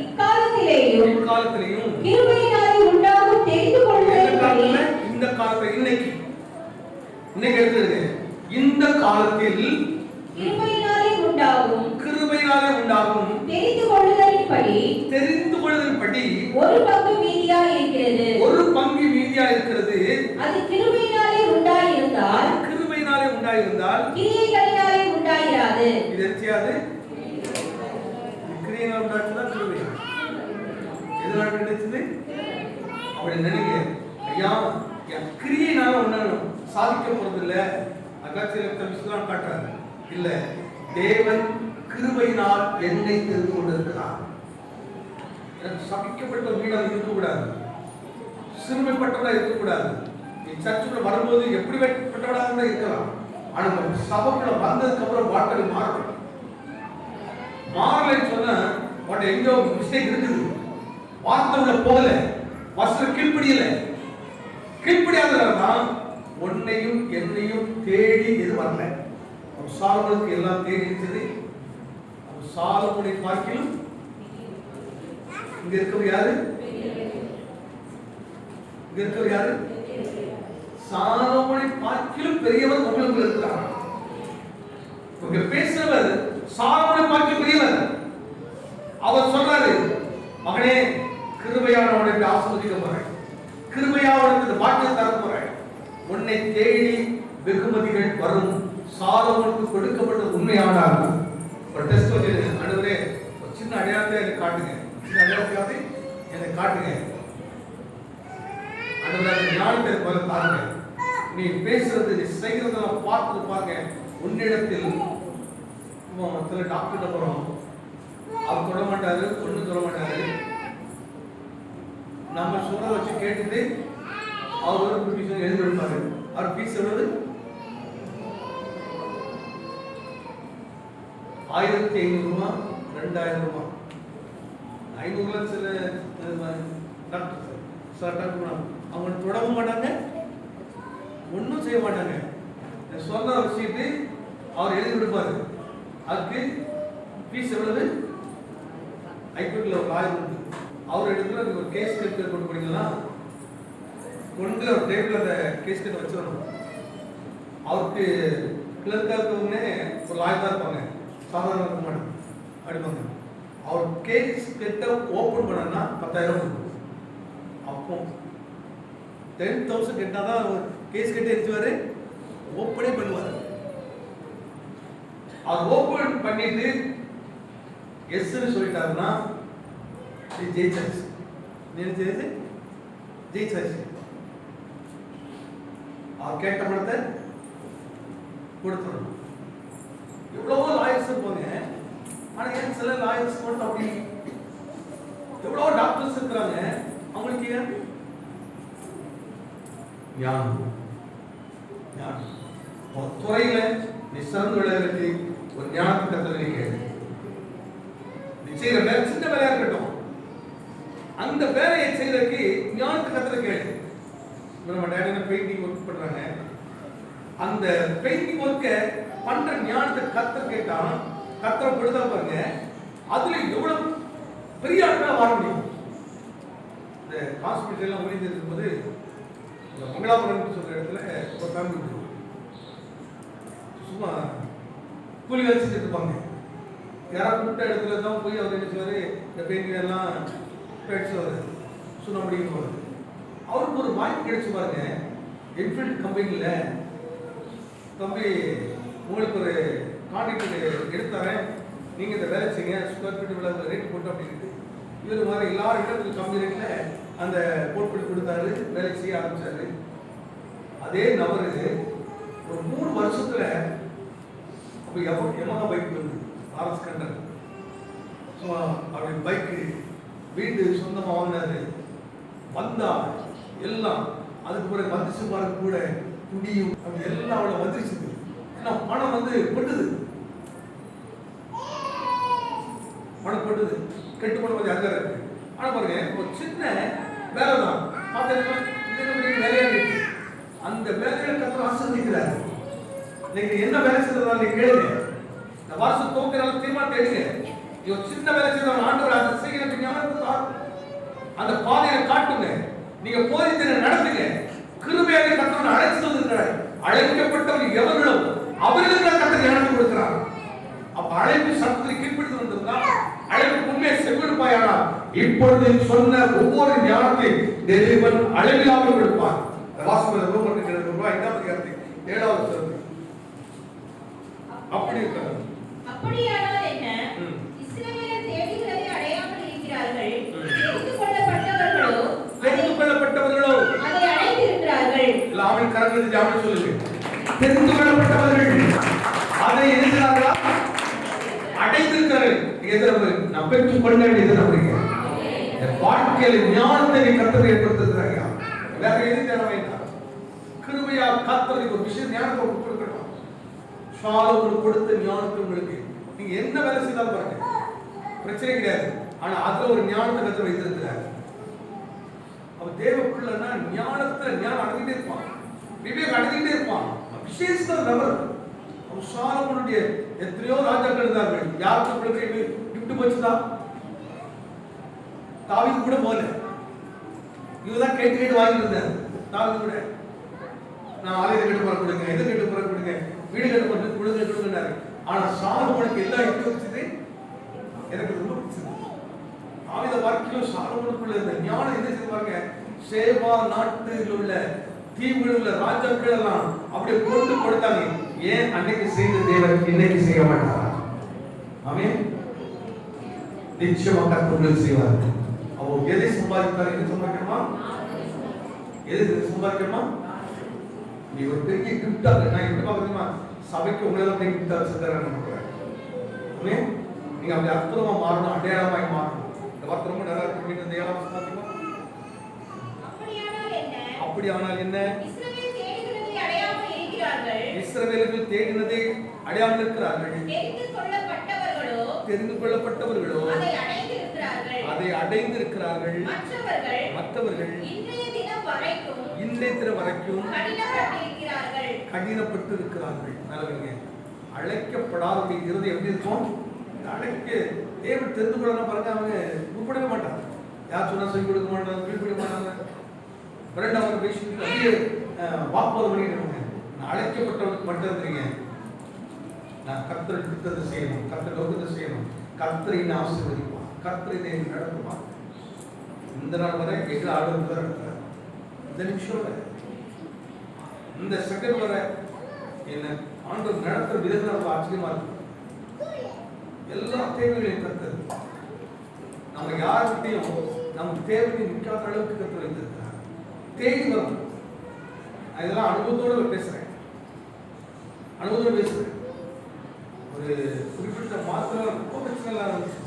இக்காலத்திலேயும் கிருபையினாலே உண்டாகும் தெரிந்து கொள்ளுதலின்படி, இந்த காலத்துல இன்னைக்கு எடுத்துருங்க, இந்த காலத்தில் கிருபையினாலே உண்டாகும் தெரிந்து கொள்ளுதலின்படி ஒரு பங்கு மீதியா இருக்கிறது. அது கிருபையினாலே உண்டாயிருந்தால் கிரியைகளினாலே உண்டாயிராது. இது எரிச்சியாது, கிரியைகள் உண்டாச்சுன்னா கிருபை எதனால கிடைச்சது? அப்படி நினைங்க ஐயா, கிரியைனால ஒன்னும் சாதிக்க போறது இல்ல. அகாட்சியெல்லாம் காட்டுறாரு இல்ல, தேவன் கிருபையினால் என்னை தெரிந்து கொண்டிருக்கிறார். சபிக்கப்பட்ட வீடாக இருக்கக்கூடாது, சிறுமைப்பட்டவராக இருக்கக்கூடாது. நீ சர்ச்சுக்குள்ள வரும்போது எப்படிப்பட்டவராக இருக்கலாம், ஆனா சபைக்குள்ள வந்ததுக்கு அப்புறம் வாழ்க்கை மாறணும். மாறலைன்னு சொன்னா உன்ட எங்கோ மிஸ்டேக் இருக்குது, வார்த்தை உள்ள போகல, வசனம் கீழ்ப்படியாததான் உன்னையும் என்னையும் தேடி எது வரல. சாலமோனுக்கு எல்லாம் தேடி இருந்தது. சாலமோனை பார்க்கிலும் இங்க இருக்கவர் யாரு? சாலமோனை பார்க்கிலும் பெரியவர் உங்களுக்கு இருக்கிறார். இங்க பேசுறவர் சாலமோனை பார்க்கிலும் பெரியவர். அவர் சொல்றாரு, மகனே, கிருபையான உனக்கு ஆசீர்வதிக்க போறேன், கிருபையான உனக்கு பாக்கியம் தர போறேன், உன்னை தேடி வெகுமதிகள் வரும். சாலமோனுக்கு கொடுக்கப்பட்ட உண்மையானார். ஒரு டெஸ்ட் வச்சு, ஆண்டவரே ஒரு சின்ன அடையாளத்தை எனக்கு காட்டுங்க, சின்ன அடையாளத்தையாவது எனக்கு காட்டுங்க, ஆண்டவரே ஞானத்தை போல தாருங்க, நீ பேசுறது நீ செய்யறதெல்லாம் பார்த்து பாருங்க. உன்னிடத்தில் சில டாக்டர்கிட்ட போறோம், அவர் சொல்ல மாட்டாரு, ஒன்றும் சொல்ல மாட்டாரு, நம்ம சொல்ல வச்சு கேட்டுட்டு அவர் ஒரு ப்ரொஃபஷன் எழுதி கொடுப்பாரு. அவர் ஃபீஸ் எவ்வளவு? 1500 ரூபாய், 2000 ரூபாய். 500 சில டாக்டர் சார் அவங்க தொடவும் மாட்டாங்க, ஒன்றும் செய்ய மாட்டாங்க. சொல்ல வச்சுட்டு அவர் எழுதி கொடுப்பாரு. அதுக்கு ஃபீஸ் எவ்வளவு? ஹைகோர்ட்டில் ஒரு லாயர் உண்டு, அவர் இடத்துல ஒரு கேஸ் கட்டு கொண்டு போனீங்கன்னா கொண்டு ஒரு டேபிள் அந்த கேஸ் கட்டை வச்சிடணும். அவருக்கு கிளர்க்காக இருக்கவங்க ஒரு லாயர் தான் இருப்பாங்க, சாதாரண இருக்க மாட்டாங்க அடிப்பாங்க. அவர் கேஸ் கட்டை ஓப்பன் பண்ணனா 10,000 இருக்கும். அப்போ 10,000 கட்டினாதான் அவர் கேஸ் கட்டை எடுத்துவாரு, ஓப்பனே பண்ணுவார். அது ஓப்பன் பண்ணிட்டு எஸ்ன்னு சொல்லிட்டாருன்னா நீ ஜெயிச்சாச்சு. நீ என்ன செய்யுது? ஜெயிச்சாச்சு. அவர் கேட்ட பணத்தை கொடுத்துடணும். எவ்வளவோ லாயர்ஸ் இருப்பாங்க, ஆனா ஏன் சில லாயர்ஸ் மட்டும் அப்படி? எவ்வளவோ டாக்டர்ஸ் இருக்கிறாங்க, அவங்களுக்கு ஏன் ஞானம்? ஞானம் ஒரு துறையில நீ சிறந்து விளையாடுறதுக்கு ஒரு ஞானத்தை கத்தனை கேளு. நீ செய்யற வேலை சின்ன வேலையா இருக்கட்டும், அந்த வேலையை செய்யறதுக்கு ஞானத்தை கத்தனை கேளு. நம்ம டேடி பெயிண்டிங் ஒர்க் பண்றாங்க, அந்த பெயிண்டிங் ஒர்க்க பண்ற ஞானத்தை கத்த கேட்டா கத்தரை கொடுத்தா பாருங்க, அதுல எவ்வளவு பெரிய ஆட்களா வாழ முடியும். இந்த ஹாஸ்பிட்டல் எல்லாம் முடிஞ்சிருக்கும் போது மங்களாபுரம் சொல்ற இடத்துல ஒரு ஃபேமிலி சும்மா கூலி வேலை செஞ்சுட்டு இருப்பாங்க. யாராவது கூப்பிட்ட இடத்துல தான் போய் அவர் என்ன செய்வாரு, இந்த பெயிண்டிங் எல்லாம் பேசுவார், சுண்ணாம்படின்னு போவார். அவருக்கு ஒரு வாய்ப்பு கிடைச்சு பாருங்க, என்ஃபீல்ட் கம்பெனியில் தம்பி உங்களுக்கு ஒரு கான்ட்ராக்ட் எடுத்தாரேன், நீங்கள் இந்த வேலை செய்யுங்க, ஸ்கொயர் ஃபீட் இவ்வளோ ரேட் போட்டு அப்படின்ட்டு இவர் மாதிரி எல்லா இடத்துக்கு கம்மி ரேட்டில் அந்த போட் பண்ணி கொடுத்தாரு, வேலை செய்ய ஆரம்பிச்சாரு. அதே நபரு ஒரு 3 வருஷத்துல அப்போ எமகா பைக் வந்து ஆர்எஸ் கண்டர் சும்மா அப்படி பைக்கு வீடு சொந்தமாக வாங்கினாரு. வந்தா எல்லாம் அதுக்கு பிறகு வந்துச்சு பாருங்க, கூட குடியும் அப்படி எல்லாம் அவளை வந்துருச்சு. ஏன்னா பணம் வந்து கொட்டுது, பணம் கொட்டுது, கெட்டு பணம் கொஞ்சம் அங்கே இருக்கு. ஆனால் பாருங்க ஒரு சின்ன வேலை தான் பார்த்தீங்கன்னா வேலையா இருக்கு. அந்த வேலையில கத்தர் ஆசீர்வதிக்கிறாரு. நீங்க என்ன வேலை செய்யறதா நீங்க கேளுங்க, இந்த வருஷம் தோக்கிறாலும் தீர்மானம் தேடுங்க. ஒரு சின்ன வேலை செய்யறவங்க ஆண்டவர் அதை செய்யறது ஞாபகம் அந்த பாதையை காட்டுங்க. நீங்க போதித்தனை நடத்துங்க. கிருபையாக கத்தர் அழைத்து வந்திருக்கிறார். அழைக்கப்பட்டவர் எவர்களோ அவர்களுக்கு கத்தர் ஞானம் கொடுக்கிறார். அப்ப அழைப்பு சட்டத்தை கீழ்ப்படுத்தி வந்திருந்தா அழைப்பு உண்மையை செவிடுப்பாயானா இப்பொழுது சொன்ன ஒவ்வொரு ஞானத்தை தேவன் அளவில்லாமல் கொடுப்பார். வாசகர் ரோமர் 5:7 அப்படி இருக்கிறது. அப்படியானால் என்ன? இஸ்ரவேலர் தேடுகிறதை அடையாமல் இருக்கிறார்கள். தெரிந்து கொள்ளப்பட்டவர்களோ அதை அடைந்திருக்கிறார்கள். எல்லாரும் கரங்களை ஜாமி சொல்லுங்க. தெரிந்து கொள்ளப்பட்டவர்கள் அதை எதிர்க்கிறார்களா? அடைந்திருக்கிறார்கள். எதிர்ப்பு நான் பெற்றுக் கொள்ள வேண்டியது அப்படிங்க. வாழ்க்கையில ஞானத்தை கர்த்தர் ஏற்படுத்துகிறாங்க. வேற எதுவும் தேவை வேண்டாம். கிருபையா கர்த்தருக்கு ஒரு விஷயம் ஞானத்தை கொடுக்கணும். சாலமோன் கொடுத்த ஞானத்தை உங்களுக்கு நீங்க என்ன வேலை செய்தாலும் பாருங்க, பிரச்சனை கிடையாது. ஆனா அதுல ஒரு ஞானத்தை கர்த்தர் வைத்திருக்கிறார். அவ தேவக்குள்ளனா ஞானத்துல ஞானம் அடங்கிட்டே இருப்பான், விவேகம் அடங்கிட்டே இருப்பான். விசேஷமான நபர். அவன் சாலமோனுடைய எத்தனையோ ராஜாக்கள் இருந்தார்கள். யாருக்கு கிஃப்ட் போச்சுதா? தாவீது கூட போல. இவதான் கேட்டு வாங்கிட்டு இருந்தார். தாவீது கூட நான் ஆலயத்தை கட்டு போற கொடுங்க, எதை கட்டு போற கொடுங்க, வீடு கட்டு போற கொடுங்கன்னாரு. ஆனா சாலமோனுக்கு எல்லாம் எப்படி வச்சது? எனக்கு ரொம்ப பிடிச்சது. தாவீதை பார்க்கிலும் சாலமோனுக்குள்ள இருந்த ஞானம் என்ன செய்வாங்க? சேவா நாட்டில் உள்ள தீவுகளில் உள்ள ராஜாக்கள் எல்லாம் அப்படியே கொண்டு கொடுத்தாங்க. ஏன் அன்னைக்கு செய்த தேவன் இன்னைக்கு செய்ய மாட்டாரா? ஆமென். நிச்சயமாக கர்த்தர் செய்வார். அவ எதை சம்பாதித்தார்? எது சம்பாதிக்கணுமா? எது சம்பாதிக்கணுமா? நீ ஒரு பெரிய கிஃப்டா நான் எப்படி பாக்குறீங்களா? சபைக்கு உங்களால பெரிய கிஃப்டா வச்சிருக்காரு நமக்கு. ஆமென். நீங்க அப்படி அற்புதமா மாறணும், அடையாளமாய் மாறணும். இந்த வார்த்தை ரொம்ப நல்லா இருக்கு. இந்த ஏழாம் வசனம் அப்படியானால் என்ன? இஸ்ரவேலர்கள் தேடினதை அடையாமல் இருக்கிறார்கள். தெரிந்து கொள்ளப்பட்டவர்களோ அதை அடைந்திருக்கிறார்கள். மற்றவர்கள் இன்றைய தினம் வரைக்கும் கடினப்பட்டு இருக்கிறார்கள். நல்லவங்க அழைக்கப்படாத இருதயம் எப்படி இருக்கும்? அழைக்க தேவன் தெரிந்து கொள்ளணும் பாருங்க. அவங்க உட்படவே மாட்டாங்க. யார் சொன்னா சொல்லி கொடுக்க மாட்டாங்க, கீழ்படிய மாட்டாங்க. இரண்டாவது பேசிட்டு அப்படியே வாக்குவாதம் பண்ணிடுவாங்க. நான் அழைக்கப்பட்டவனுக்கு மட்டும் இருந்தீங்க, நான் கர்த்தர் கொடுத்ததை செய்யணும், கர்த்தர் கொடுத்ததை செய்யணும், கர்த்தரை நான் ஆசீர்வதிப்பான், கர்த்தரை என்னை நடத்துவான். இந்த நாள் வரை எங்களை ஆளுநர் தான் நடத்துறார். இந்த நிமிஷம் வரை, இந்த செகண்ட் வரை என்ன ஆண்டவர் நடத்துற விதத்தில் ரொம்ப ஆச்சரியமா இருக்கு. எல்லா தேவைகளையும் கர்த்தர் நம்ம யாருக்கிட்டையும் நம்ம தேவையை நிற்காத அளவுக்கு கற்று வைத்திருக்கிறார். தேடி வரும். இதெல்லாம் அனுபவத்தோடு பேசுறேன். ஒரு குறிப்பிட்ட மாத்திரம் ரொம்ப பிரச்சனை இருந்துச்சு.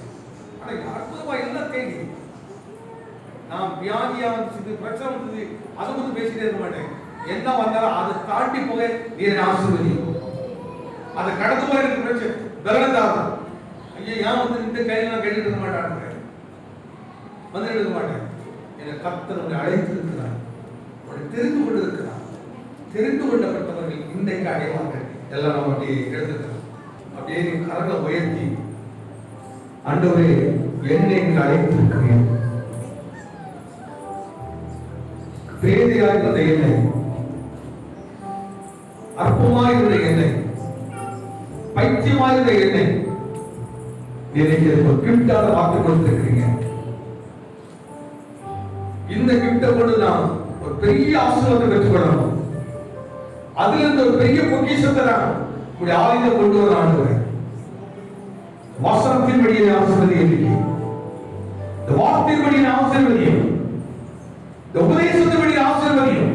ஆனா அற்புதமா எல்லாம் தேடி நான் வியாதியா வந்துச்சு, பிரச்சனை வந்தது, அதை வந்து பேசிட்டே இருக்க மாட்டேன். என்ன வந்தாலும் அதை தாண்டி போக நீ ஆசீர்வதி, அதை கடந்து போக எனக்கு பிரச்சனை பலனதாகும். ஐயோ ஏன் வந்து இந்த கையில நான் கேட்டுட்டு இருக்க மாட்டேன், வந்து எடுக்க மாட்டேன். என்னை கர்த்தர் உன்னை அழைத்திருக்கிறார், உன்னை தெரிந்து கொண்டிருக்கிறார். தெரிந்து கொள்ளப்பட்டவர்கள் இன்றைக்கு அடைவார்கள். எல்லாம் நம்ம அப்படியே எடுத்துக்கலாம். அப்படியே நீ கரங்களை உயர்த்தி, ஆண்டவரே என்னை நீங்கள் அழைத்திருக்கிறேன். பேதையாயிருந்த என்னை, அற்பமாயிருந்த என்னை, பைத்தியமாயிருந்த என்னை ஒரு கிஃப்டாக வாக்கு கொடுத்திருக்கிறீங்க. இந்த கிஃப்டை கொண்டு நான் ஒரு பெரிய ஆசீர்வாதத்தை பெற்றுக்கொள்ளணும். அதுல இருந்து ஒரு பெரிய பொக்கிஷத்தை நான் உங்களுடைய ஆயுதம் கொண்டு வர ஆண்டுகிறேன். வசனத்தின் வழியை ஆசீர்வதியும், இந்த வார்த்தையின் வழியை ஆசீர்வதியும், இந்த உபதேசத்தின் வழியை ஆசீர்வதியும்.